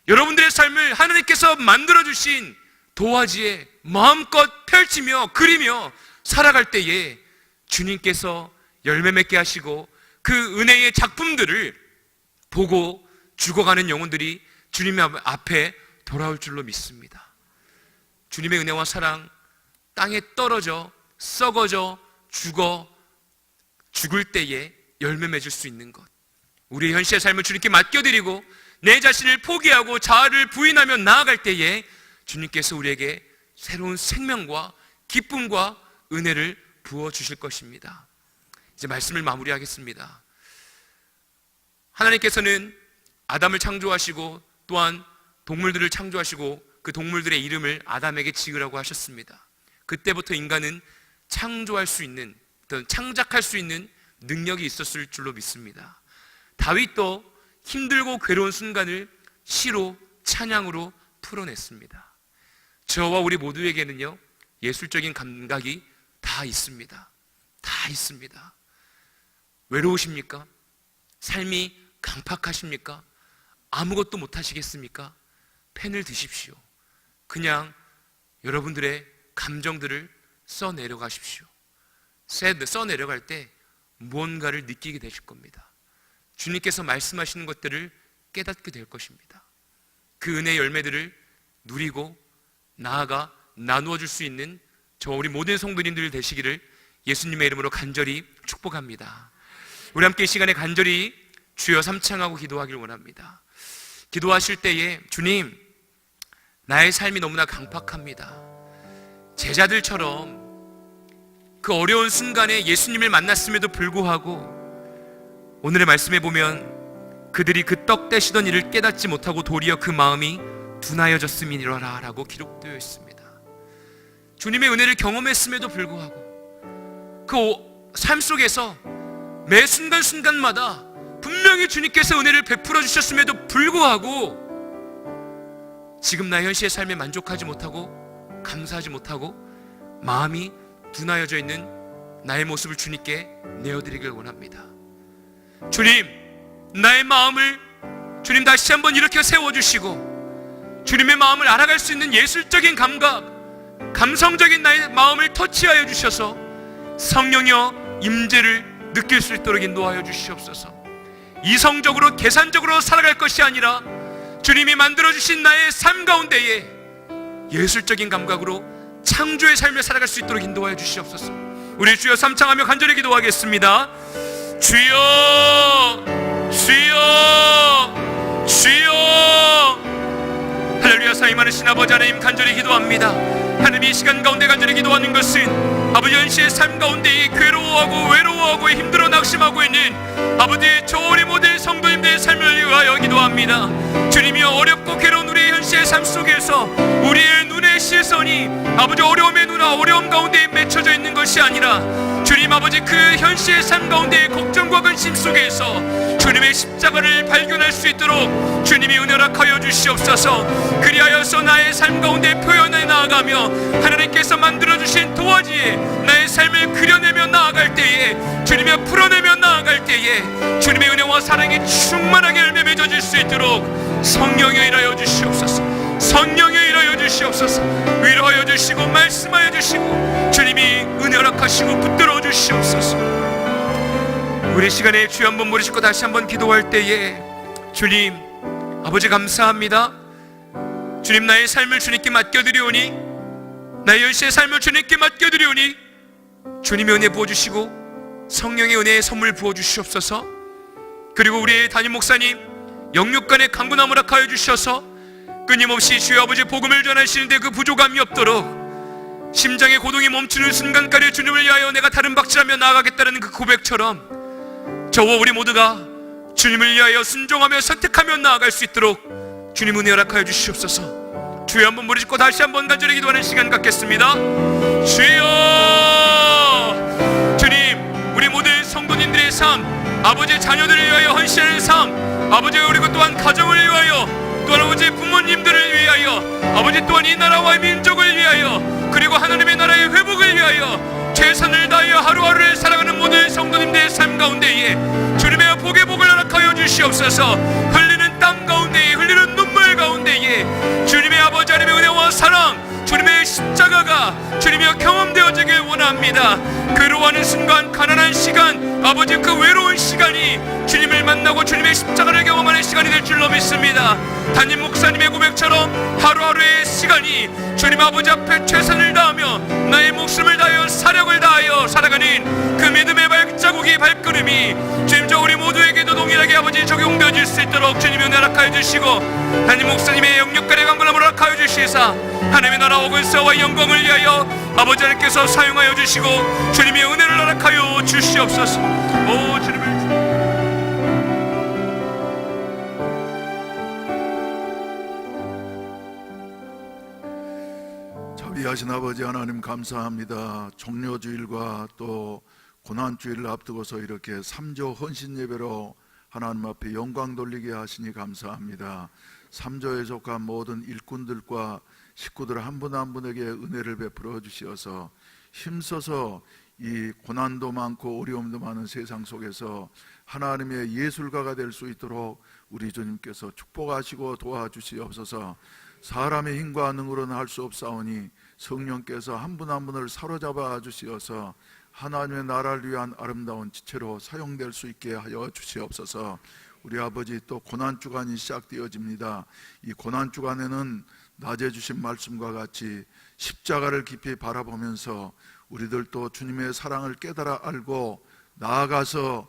여러분들의 삶을 하나님께서 만들어주신 도화지에 마음껏 펼치며 그리며 살아갈 때에 주님께서 열매 맺게 하시고 그 은혜의 작품들을 보고 죽어가는 영혼들이 주님 앞에 돌아올 줄로 믿습니다. 주님의 은혜와 사랑 땅에 떨어져 썩어져 죽을 때에 열매 맺을 수 있는 것, 우리의 현실의 삶을 주님께 맡겨드리고 내 자신을 포기하고 자아를 부인하며 나아갈 때에 주님께서 우리에게 새로운 생명과 기쁨과 은혜를 부어주실 것입니다. 이제 말씀을 마무리하겠습니다. 하나님께서는 아담을 창조하시고 또한 동물들을 창조하시고 그 동물들의 이름을 아담에게 지으라고 하셨습니다. 그때부터 인간은 창조할 수 있는, 창작할 수 있는 능력이 있었을 줄로 믿습니다. 다윗도 힘들고 괴로운 순간을 시로, 찬양으로 풀어냈습니다. 저와 우리 모두에게는요, 예술적인 감각이 다 있습니다. 다 있습니다. 외로우십니까? 삶이 강팍하십니까? 아무것도 못하시겠습니까? 펜을 드십시오. 그냥 여러분들의 감정들을 써내려가십시오. 써내려갈 때 무언가를 느끼게 되실 겁니다. 주님께서 말씀하시는 것들을 깨닫게 될 것입니다. 그 은혜의 열매들을 누리고 나아가 나누어 줄 수 있는 저와 우리 모든 성도님들 되시기를 예수님의 이름으로 간절히 축복합니다. 우리 함께 이 시간에 간절히 주여 삼창하고 기도하기를 원합니다. 기도하실 때에 주님, 나의 삶이 너무나 강팍합니다. 제자들처럼 그 어려운 순간에 예수님을 만났음에도 불구하고 오늘의 말씀에 보면 그들이 그 떡 떼시던 일을 깨닫지 못하고 도리어 그 마음이 둔하여졌음이니라 라고 기록되어 있습니다. 주님의 은혜를 경험했음에도 불구하고 그 삶 속에서 매 순간순간마다 분명히 주님께서 은혜를 베풀어 주셨음에도 불구하고 지금 나의 현실의 삶에 만족하지 못하고 감사하지 못하고 마음이 둔하여져 있는 나의 모습을 주님께 내어드리길 원합니다. 주님, 나의 마음을 주님 다시 한번 이렇게 세워주시고 주님의 마음을 알아갈 수 있는 예술적인 감각, 감성적인 나의 마음을 터치하여 주셔서 성령여 임재를 느낄 수 있도록 인도하여 주시옵소서. 이성적으로 계산적으로 살아갈 것이 아니라 주님이 만들어주신 나의 삶 가운데에 예술적인 감각으로 창조의 삶을 살아갈 수 있도록 인도하여 주시옵소서. 우리 주여 삼창하며 간절히 기도하겠습니다. 주여, 주여, 주여. 할렐루야. 사이 많으신 아버지 하나님, 간절히 기도합니다. 하나님, 이 시간 가운데 간절히 기도하는 것은 아버지 현실의 삶 가운데 괴로워하고 외로워하고 힘들어 낙심하고 있는 아버지 저 우리 모든 성도님들의 삶을 위하여 기도합니다. 주님이여, 어렵고 괴로운 우리의 현실의 삶 속에서 우리의 눈의 시선이 아버지 어려움의 눈아 어려움 가운데 맺혀져 있는 것이 아니라 주님 아버지 그 현실의 삶 가운데 걱정과 근심 속에서 주님의 십자가를 발견할 수 있도록 주님이 은혜 허락하여 주시옵소서. 그리하여서 나의 삶 가운데 표현해 나아가며 하나님께서 만들어주신 도화지에 나의 삶을 그려내며 나아갈 때에 주님이 풀어내며 나아갈 때에 주님의 은혜와 사랑이 충만하게 열매 맺어질 수 있도록 성령에 일하여 주시옵소서. 성령에 일하여 주시옵소서. 위로하여 주시고 말씀하여 주시고 주님이 은혜 허락하시고 붙들어 주시옵소서. 우리 시간에 주여 한번 모르시고 다시 한번 기도할 때에 주님 아버지 감사합니다. 주님, 나의 삶을 주님께 맡겨드리오니 나의 현실의 삶을 주님께 맡겨드리오니 주님의 은혜 부어주시고 성령의 은혜의 선물 부어주시옵소서. 그리고 우리의 담임 목사님 영육간의 강구나 허락하여 주셔서 끊임없이 주여 아버지 복음을 전하시는데 그 부족함이 없도록 심장의 고동이 멈추는 순간까지 주님을 위하여 내가 다른 박질하며 나아가겠다는 그 고백처럼 저와 우리 모두가 주님을 위하여 순종하며 선택하며 나아갈 수 있도록 주님 은혜 허락하여 주시옵소서. 주여 한번 무릎 꿇고 다시 한번 간절히 기도하는 시간 갖겠습니다. 주여, 주님 우리 모든 성도님들의 삶, 아버지 자녀들을 위하여 헌신하는 삶, 아버지 그리고 또한 가정을 위하여, 또한 아버지 부모님들을 위하여, 아버지 또한 이 나라와 민족을 위하여, 그리고 하나님의 나라의 회복을 위하여 최선을 다하여 하루하루를 살아가는 모든 성도님들의 삶 가운데에 주님의 복의 복을 허락하여 주시옵소서. 흘리는 땀 가운데에, 흘리는 눈물 가운데에 주님의 아버지 하나님의 은혜와 사랑, 주님의 십자가가 주님이여 경험되어지길 원합니다. 괴로워하는 순간, 가난한 시간, 아버지 그 외로운 시간이 주님을 만나고 주님의 십자가를 경험하는 시간이 될 줄로 믿습니다. 담임 목사님의 고백처럼 하루하루의 시간이 주님 아버지 앞에 최선을 다하며 나의 목숨을 다하여 사력을 다하여 살아가는 그 믿음의 발자국이 발걸음이 주님 저 우리 모두에게도 동일하게 아버지 적용되어질 수 있도록 주님이 은혜 허락하여 주시고 담임 목사님의 영육간의 강건함을 허락하여 주시사 하나님의 나라 오근세와 영광을 위하여 아버지 하나님께서 사용하여 주시고 주님의 은혜를 허락하여 주시옵소서. 오 주님을 자비하신 아버지 하나님 감사합니다. 종료주일과 또 고난주일을 앞두고서 이렇게 3조 헌신 예배로 하나님 앞에 영광 돌리게 하시니 감사합니다. 3조에 속한 모든 일꾼들과 식구들 한 분 한 분에게 은혜를 베풀어 주시어서 힘써서 이 고난도 많고 어려움도 많은 세상 속에서 하나님의 예술가가 될 수 있도록 우리 주님께서 축복하시고 도와주시옵소서. 사람의 힘과 능으로는 할 수 없사오니 성령께서 한 분 한 분을 사로잡아 주시어서 하나님의 나라를 위한 아름다운 지체로 사용될 수 있게 하여 주시옵소서. 우리 아버지, 또 고난주간이 시작되어집니다. 이 고난주간에는 낮에 주신 말씀과 같이 십자가를 깊이 바라보면서 우리들도 주님의 사랑을 깨달아 알고 나아가서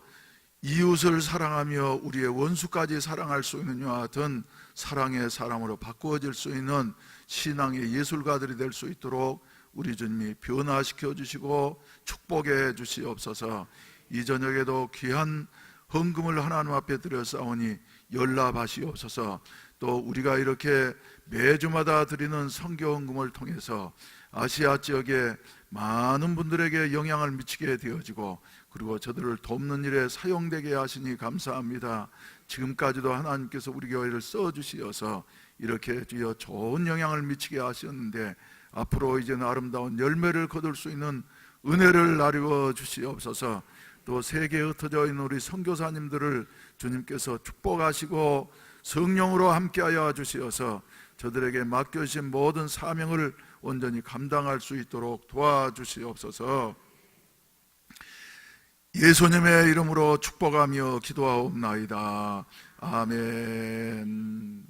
이웃을 사랑하며 우리의 원수까지 사랑할 수 있는 이와 같은 사랑의 사람으로 바꾸어질 수 있는 신앙의 예술가들이 될 수 있도록 우리 주님이 변화시켜 주시고 축복해 주시옵소서. 이 저녁에도 귀한 헌금을 하나님 앞에 드렸사오니 연락하시옵소서. 또 우리가 이렇게 매주마다 드리는 선교 헌금을 통해서 아시아 지역에 많은 분들에게 영향을 미치게 되어지고 그리고 저들을 돕는 일에 사용되게 하시니 감사합니다. 지금까지도 하나님께서 우리 교회를 써주시어서 이렇게 주여 좋은 영향을 미치게 하셨는데 앞으로 이제는 아름다운 열매를 거둘 수 있는 은혜를 나누어 주시옵소서. 또 세계에 흩어져 있는 우리 선교사님들을 주님께서 축복하시고 성령으로 함께하여 주시어서 저들에게 맡겨주신 모든 사명을 온전히 감당할 수 있도록 도와주시옵소서. 예수님의 이름으로 축복하며 기도하옵나이다. 아멘.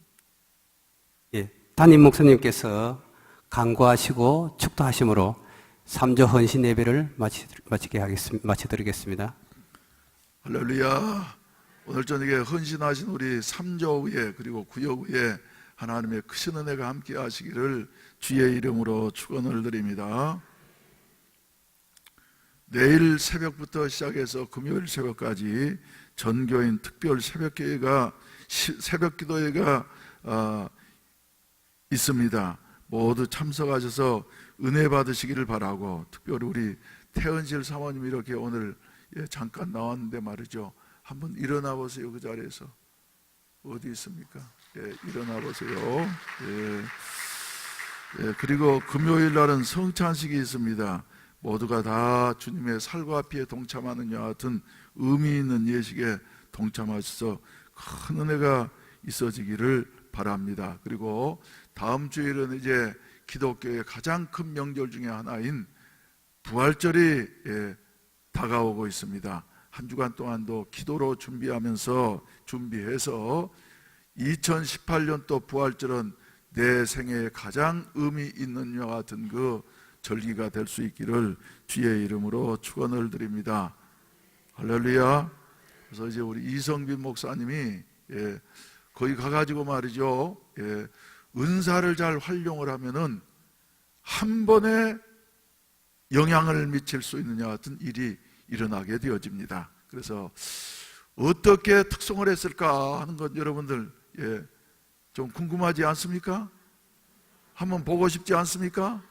예, 담임 목사님께서 간구하시고 축도하심으로 3조 헌신 예배를 마치드리겠습니다. 할렐루야. 오늘 저녁에 헌신하신 우리 3조 후에 그리고 구역 후에 하나님의 크신 은혜가 함께 하시기를 주의 이름으로 축원을 드립니다. 내일 새벽부터 시작해서 금요일 새벽까지 전교인 특별 새벽 기도회가 있습니다. 모두 참석하셔서 은혜 받으시기를 바라고, 특별히 우리 태은실 사모님 이렇게 오늘 잠깐 나왔는데 말이죠. 한번 일어나 보세요. 그 자리에서 어디 있습니까? 일어나 보세요. 그리고 금요일 날은 성찬식이 있습니다. 모두가 다 주님의 살과 피에 동참하는 여 같은 의미 있는 예식에 동참하셔서 큰 은혜가 있어지기를 바랍니다. 그리고 다음 주일은 이제 기독교의 가장 큰 명절 중에 하나인 부활절이 다가오고 있습니다. 한 주간 동안도 기도로 준비해서 2018년도 부활절은 내 생애에 가장 의미 있는 여 같은 그 절기가 될 수 있기를 주의 이름으로 축원을 드립니다. 할렐루야. 그래서 이제 우리 이성빈 목사님이 거기 가가지고 말이죠, 은사를 잘 활용을 하면은 한 번에 영향을 미칠 수 있는 여 같은 일이 일어나게 되어집니다. 그래서 어떻게 특성을 했을까 하는 것 여러분들 좀 궁금하지 않습니까? 한번 보고 싶지 않습니까?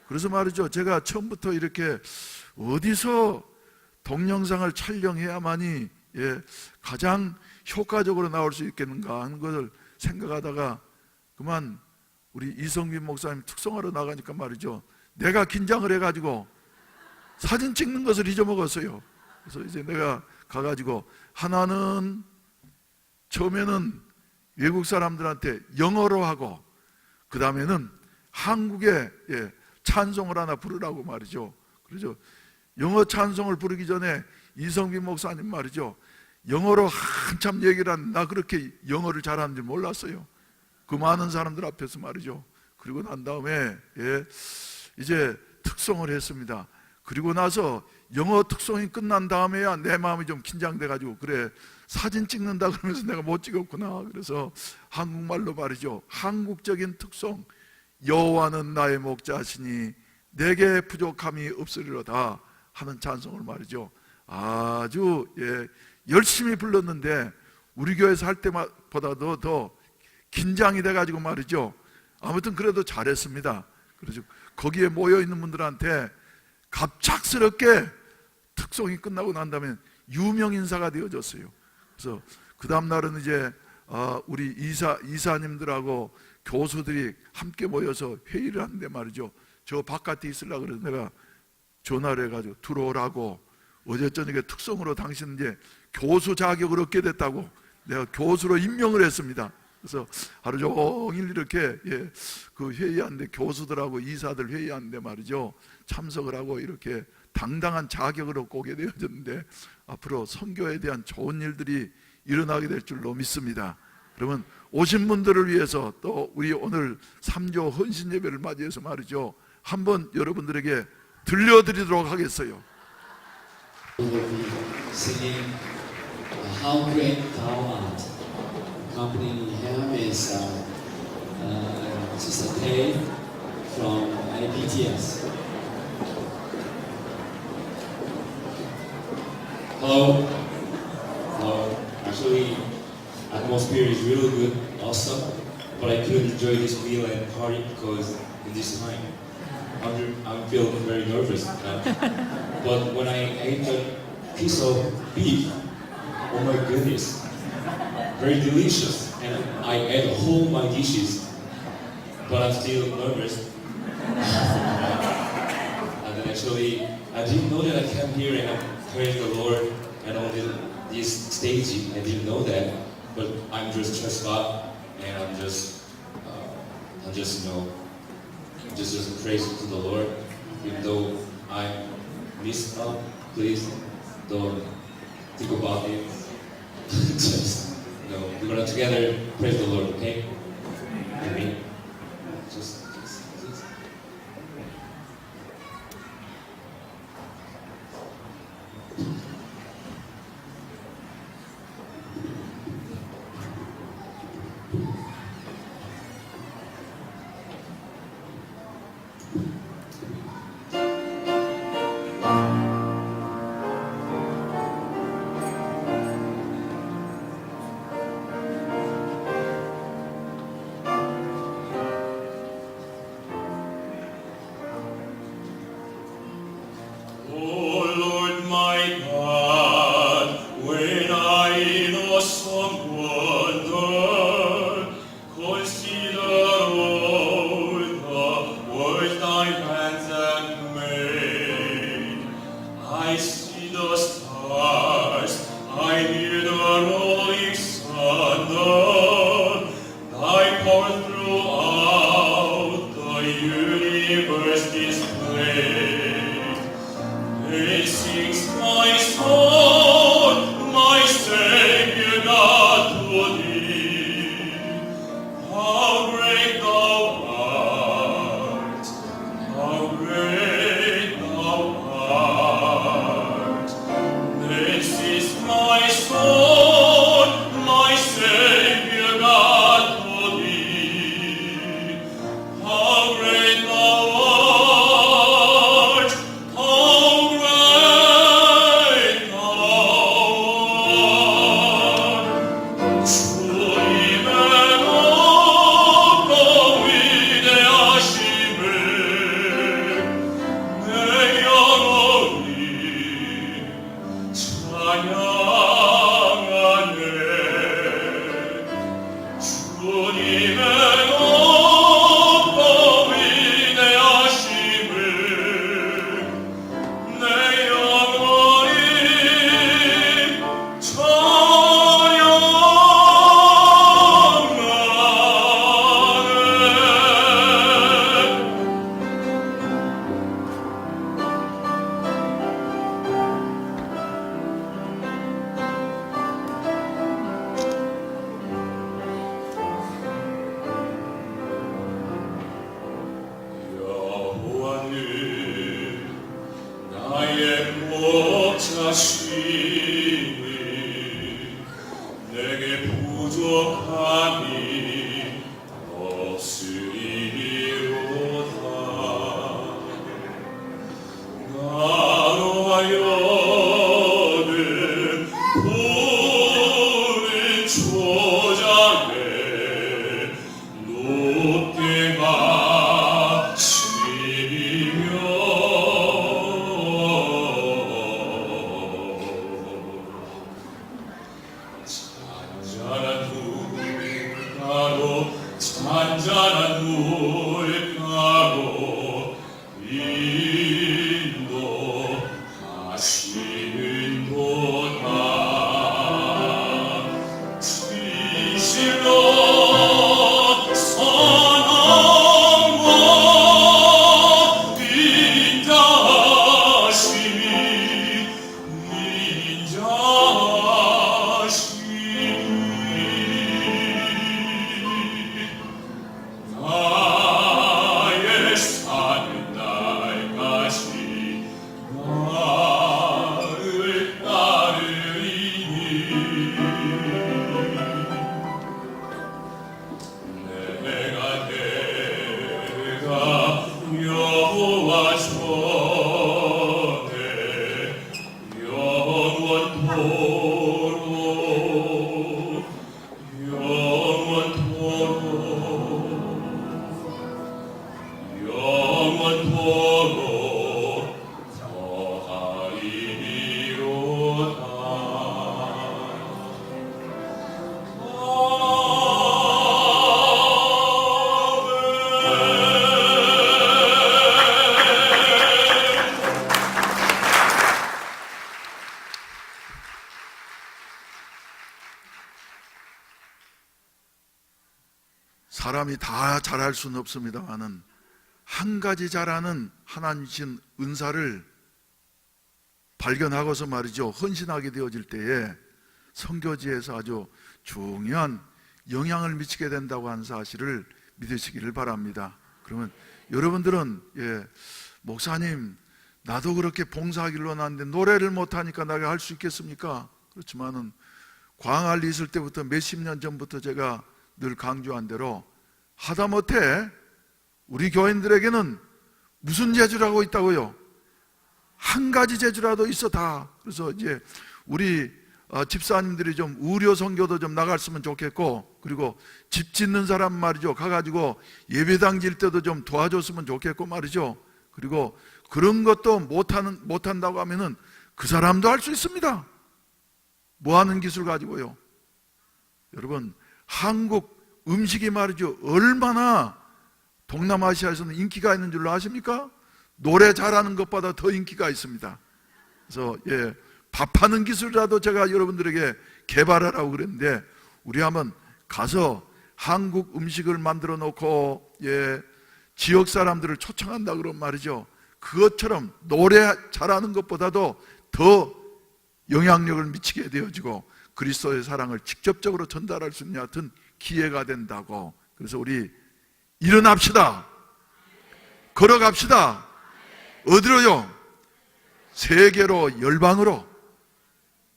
그래서 말이죠, 제가 처음부터 이렇게 어디서 동영상을 촬영해야만이 가장 효과적으로 나올 수 있겠는가 하는 것을 생각하다가 그만 우리 이성빈 목사님 특성하러 나가니까 말이죠, 내가 긴장을 해가지고 사진 찍는 것을 잊어먹었어요. 그래서 이제 내가 가가지고 하나는 처음에는 외국 사람들한테 영어로 하고 그 다음에는 한국의 찬송을 하나 부르라고 말이죠. 그래서 영어 찬송을 부르기 전에 이성빈 목사님 말이죠, 영어로 한참 얘기를 하는, 나 그렇게 영어를 잘하는 줄 몰랐어요. 그 많은 사람들 앞에서 말이죠. 그리고 난 다음에 이제 특송을 했습니다. 그리고 나서 영어 특송이 끝난 다음에야 내 마음이 좀 긴장돼가지고, 그래 사진 찍는다 그러면서 내가 못 찍었구나. 그래서 한국말로 말이죠, 한국적인 특송, 여호와는 나의 목자시니 내게 부족함이 없으리로다 하는 찬송을 말이죠, 아주 열심히 불렀는데 우리 교회에서 할 때보다도 더 긴장이 돼가지고 말이죠, 아무튼 그래도 잘했습니다. 그래서 거기에 모여있는 분들한테 갑작스럽게 특송이 끝나고 난 다음에 유명 인사가 되어졌어요. 그래서 그 다음 날은 이제 우리 이사님들하고 교수들이 함께 모여서 회의를 하는데 말이죠. 저 바깥에 있으려고 그래서 내가 전화를 해가지고 들어오라고, 어제 저녁에 특송으로 당신 이제 교수 자격을 얻게 됐다고 내가 교수로 임명을 했습니다. 그래서 하루 종일 이렇게 그 회의하는데, 교수들하고 이사들 회의하는데 말이죠, 참석을 하고 이렇게 당당한 자격을 얻고 오게 되어졌는데, 앞으로 선교에 대한 좋은 일들이 일어나게 될 줄로 믿습니다. 그러면 오신 분들을 위해서 또 우리 오늘 3조 헌신 예배를 맞이해서 말이죠, 한번 여러분들에게 들려드리도록 하겠어요. Singing How Great Thou Art. Accompanying him is Sister Tay from IPTS. Hello. Hello. Actually, atmosphere is really good, awesome. But I couldn't enjoy this meal and party because in this time, I'm feeling very nervous now. But when I ate a piece of beef, oh my goodness, very delicious. And I ate all my dishes, but I'm still nervous. And then actually, I didn't know that I came here and I praised the Lord and on this stage. I didn't know that, but I'm just trust God and I'm just you know, just praise to the Lord. Even though I messed up, please don't think about it. Just, you know, we're gonna together praise the Lord, okay? Amen. Just. 사람이 다 잘할 수는 없습니다만은 한 가지 잘하는 하나님 주신 은사를 발견하고서 말이죠, 헌신하게 되어질 때에 선교지에서 아주 중요한 영향을 미치게 된다고 하는 사실을 믿으시기를 바랍니다. 그러면 여러분들은 목사님 나도 그렇게 봉사하기로 나는데 노래를 못하니까 내가 할 수 있겠습니까? 그렇지만은 광안리 있을 때부터 몇십 년 전부터 제가 늘 강조한 대로 하다못해 우리 교인들에게는 무슨 재주라고 있다고요? 한 가지 재주라도 있어 다. 그래서 이제 우리 집사님들이 좀 의료 선교도 좀 나갔으면 좋겠고, 그리고 집 짓는 사람 말이죠, 가가지고 예배당 질 때도 좀 도와줬으면 좋겠고 말이죠. 그리고 그런 것도 못한다고 하면은 그 사람도 할 수 있습니다. 뭐 하는 기술 가지고요? 여러분, 한국 음식이 말이죠, 얼마나 동남아시아에서는 인기가 있는 줄로 아십니까? 노래 잘하는 것보다 더 인기가 있습니다. 그래서 밥하는 기술이라도 제가 여러분들에게 개발하라고 그랬는데, 우리 한번 가서 한국 음식을 만들어 놓고 지역 사람들을 초청한다 그러면 말이죠, 그것처럼 노래 잘하는 것보다도 더 영향력을 미치게 되어지고 그리스도의 사랑을 직접적으로 전달할 수 있는 하여튼 기회가 된다고. 그래서 우리 일어납시다. 걸어갑시다. 어디로요? 세계로, 열방으로.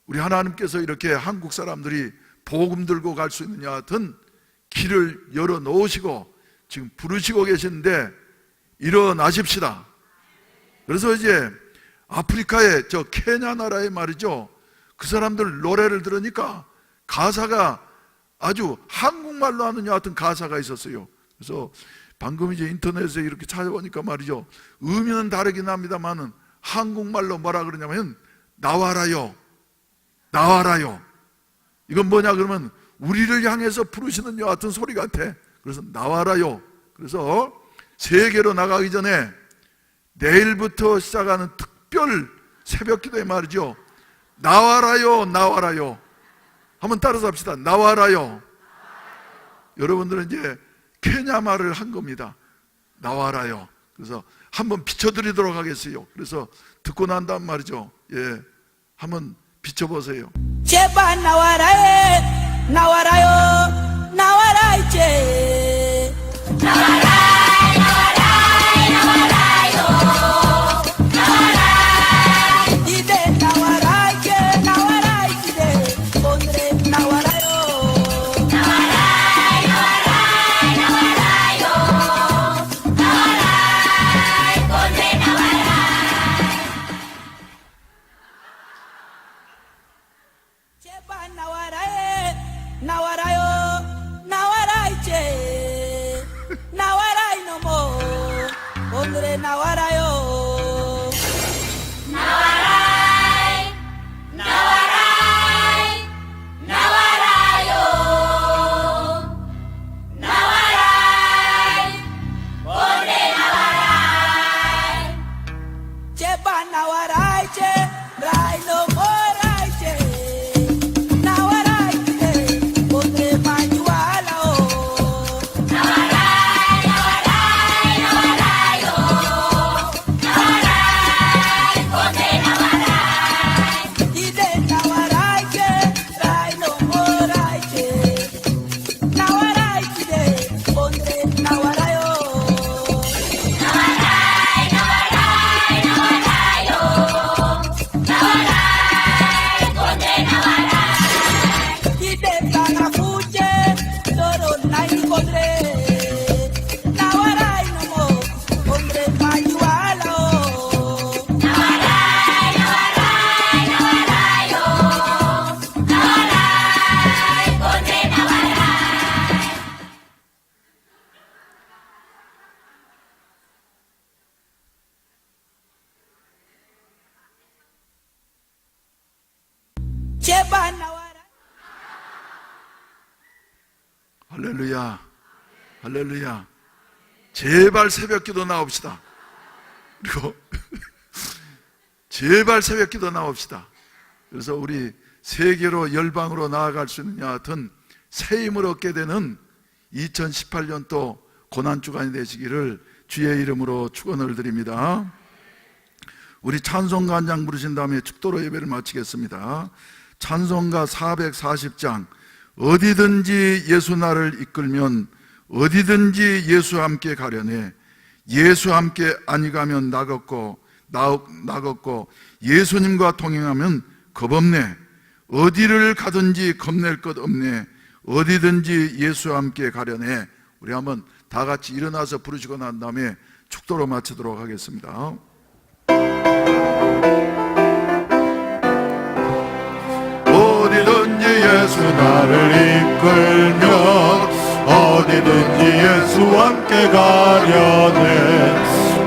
우리 하나님께서 이렇게 한국 사람들이 복음 들고 갈 수 있는 하여튼 길을 열어 놓으시고 지금 부르시고 계시는데 일어나십시다. 그래서 이제 아프리카의 저 케냐 나라에 말이죠, 그 사람들 노래를 들으니까 가사가 아주 한국말로 하는 여하튼 가사가 있었어요. 그래서 방금 이제 인터넷에 이렇게 찾아보니까 말이죠, 의미는 다르긴 합니다만은 한국말로 뭐라 그러냐면 나와라요, 나와라요. 이건 뭐냐 그러면 우리를 향해서 부르시는 여하튼 소리 같아. 그래서 나와라요. 그래서 세계로 나가기 전에 내일부터 시작하는 특별 새벽 기도에 말이죠, 나와라요, 나와라요. 한번 따라서 합시다. 나와라요. 여러분들은 이제 케냐 말을 한 겁니다. 나와라요. 그래서 한번 비춰드리도록 하겠어요. 그래서 듣고 난 다음 말이죠, 한번 비춰보세요. 제발 나와라, 나와라요, 나와라 이제. 나와라, 나와라, 나와라요, 나와라. 이제 나와라, 이제 나와라, 이제. 오늘의 나와라요. 나와라, 나와라, 나와라요, 나와라. 오늘의 나와라. 제발 나와라, 나와라요, 나와라 이제. 나와라 이놈아, 오늘의 나와라요. 나와라, 나와라, 나와라요. 나와라, 오늘의 나와라. 제발 나와라 이제. 라이 넘어라 이제. 나와라 이제. 오늘의 많이 와라오. 나와라, 나와라, 나와라요. 나와라, 오늘 나와라. 이제 나와라 이제. 라이 넘어라 이제. 나와라 이제. 오늘의 나와라요. 나와라, 나와라, 나와라요. 나와라, 오늘 나와라. 이제 나가 후제 너로 나이 보드래. 나와라 이놈아, 오늘의 많이 와라. 나와라, 나와라, 나와라요. 나와라, 오늘 나와라. 제발 나와라. 할렐루야, 할렐루야. 제발 새벽 기도 나옵시다. 그리고 제발 새벽 기도 나옵시다. 그래서 우리 세계로 열방으로 나아갈 수 있는 여하튼 새 힘을 얻게 되는 2018년도 고난주간이 되시기를 주의 이름으로 축원을 드립니다. 우리 찬송가 한 장 부르신 다음에 축도로 예배를 마치겠습니다. 찬송가 440장, 어디든지 예수 나를 이끌면 어디든지 예수 함께 가려네. 예수 함께 아니 가면 나걷고 예수님과 동행하면 겁없네. 어디를 가든지 겁낼 것 없네. 어디든지 예수 함께 가려네. 우리 한번 다 같이 일어나서 부르시고 난 다음에 축도로 마치도록 하겠습니다. 어디든지 예수 나를 이끌면 어디든지 예수 함께 가려네.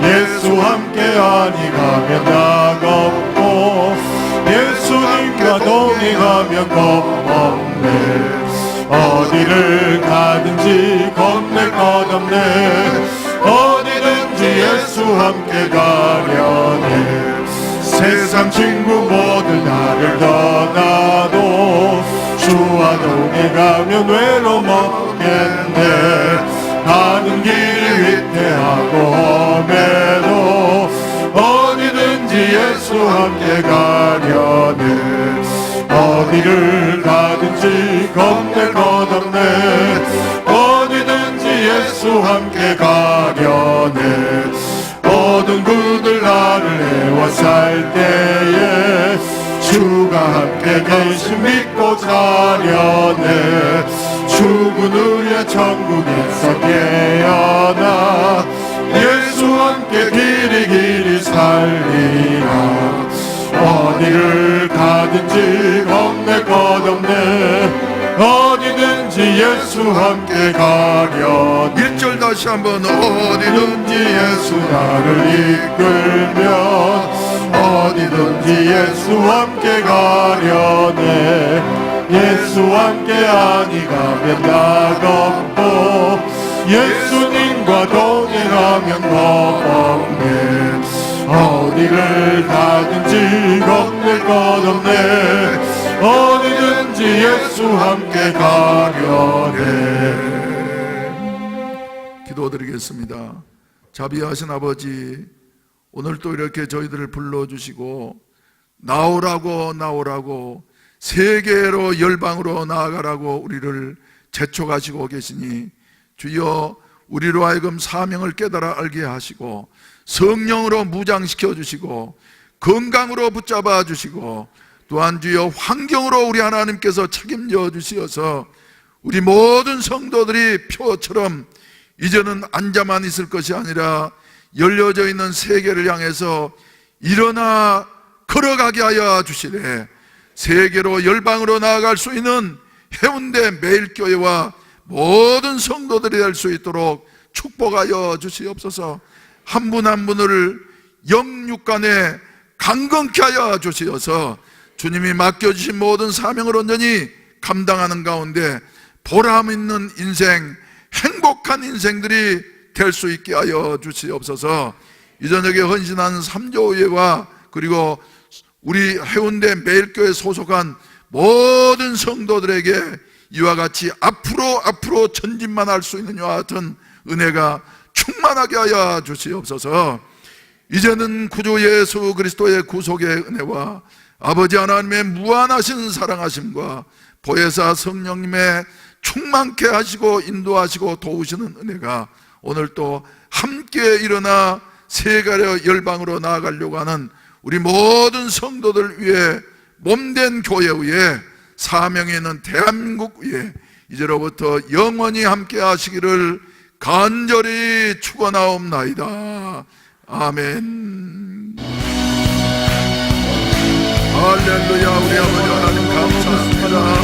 예수 함께 아니 가면 나걷고 예수님과 동행하면 겁없네. 어디를 가든지 겁낼 것 없네. 어디든지 예수 함께 가려네. 세상 친구 모두 나를 떠나도 주와 동행하면 외로움 없겠네. 가는 길이 위태하고 험해도 어디든지 예수 함께 가려네. 어디를 가든지 겁낼 것 없네. 어디든지 예수 함께 가려네. 모든 그들 나를 애워살 때에 주가 함께 계신 믿고 자려네. 죽은 우리의 천국에서 깨어나 예수 함께 길이 살리라. 어디를 가든지 겁낼 것 없네. 어디든지 예수 함께 가려. 1절 다시 한번. 어디든지 예수 나를 이끌면 어디든지 예수 함께 가려네. 예수 함께 아니 가면 나걷고 예수님과 동행하면 겁없네. 어디를 가든지 겁낼 것 없네. 어디든지 예수 함께 가려네. 기도드리겠습니다. 자비하신 아버지, 오늘 또 이렇게 저희들을 불러주시고 나오라고 세계로 열방으로 나아가라고 우리를 재촉하시고 계시니 주여, 우리로 하여금 사명을 깨달아 알게 하시고 성령으로 무장시켜 주시고 건강으로 붙잡아 주시고 또한 주여 환경으로 우리 하나님께서 책임져 주시어서 우리 모든 성도들이 표처럼 이제는 앉아만 있을 것이 아니라 열려져 있는 세계를 향해서 일어나 걸어가게 하여 주시래. 세계로 열방으로 나아갈 수 있는 해운대 매일교회와 모든 성도들이 될 수 있도록 축복하여 주시옵소서. 한 분 한 분을 영육간에 강건케 하여 주시어서 주님이 맡겨주신 모든 사명을 온전히 감당하는 가운데 보람 있는 인생, 행복한 인생들이 될 수 있게 하여 주시옵소서. 이 저녁에 헌신한 삼조회와 그리고 우리 해운대 매일교회 소속한 모든 성도들에게 이와 같이 앞으로 전진만 할 수 있는 이와 같은 은혜가 충만하게 하여 주시옵소서. 이제는 구주 예수 그리스도의 구속의 은혜와 아버지 하나님의 무한하신 사랑하심과 보혜사 성령님의 충만케 하시고 인도하시고 도우시는 은혜가 오늘 또 함께 일어나 세계로 열방으로 나아가려고 하는 우리 모든 성도들 위해 몸된 교회 위에 사명에 있는 대한민국 위에 이제로부터 영원히 함께 하시기를 간절히 축원하옵나이다. 아멘. 할렐루야. 우리 아버지 하나님 감사합니다.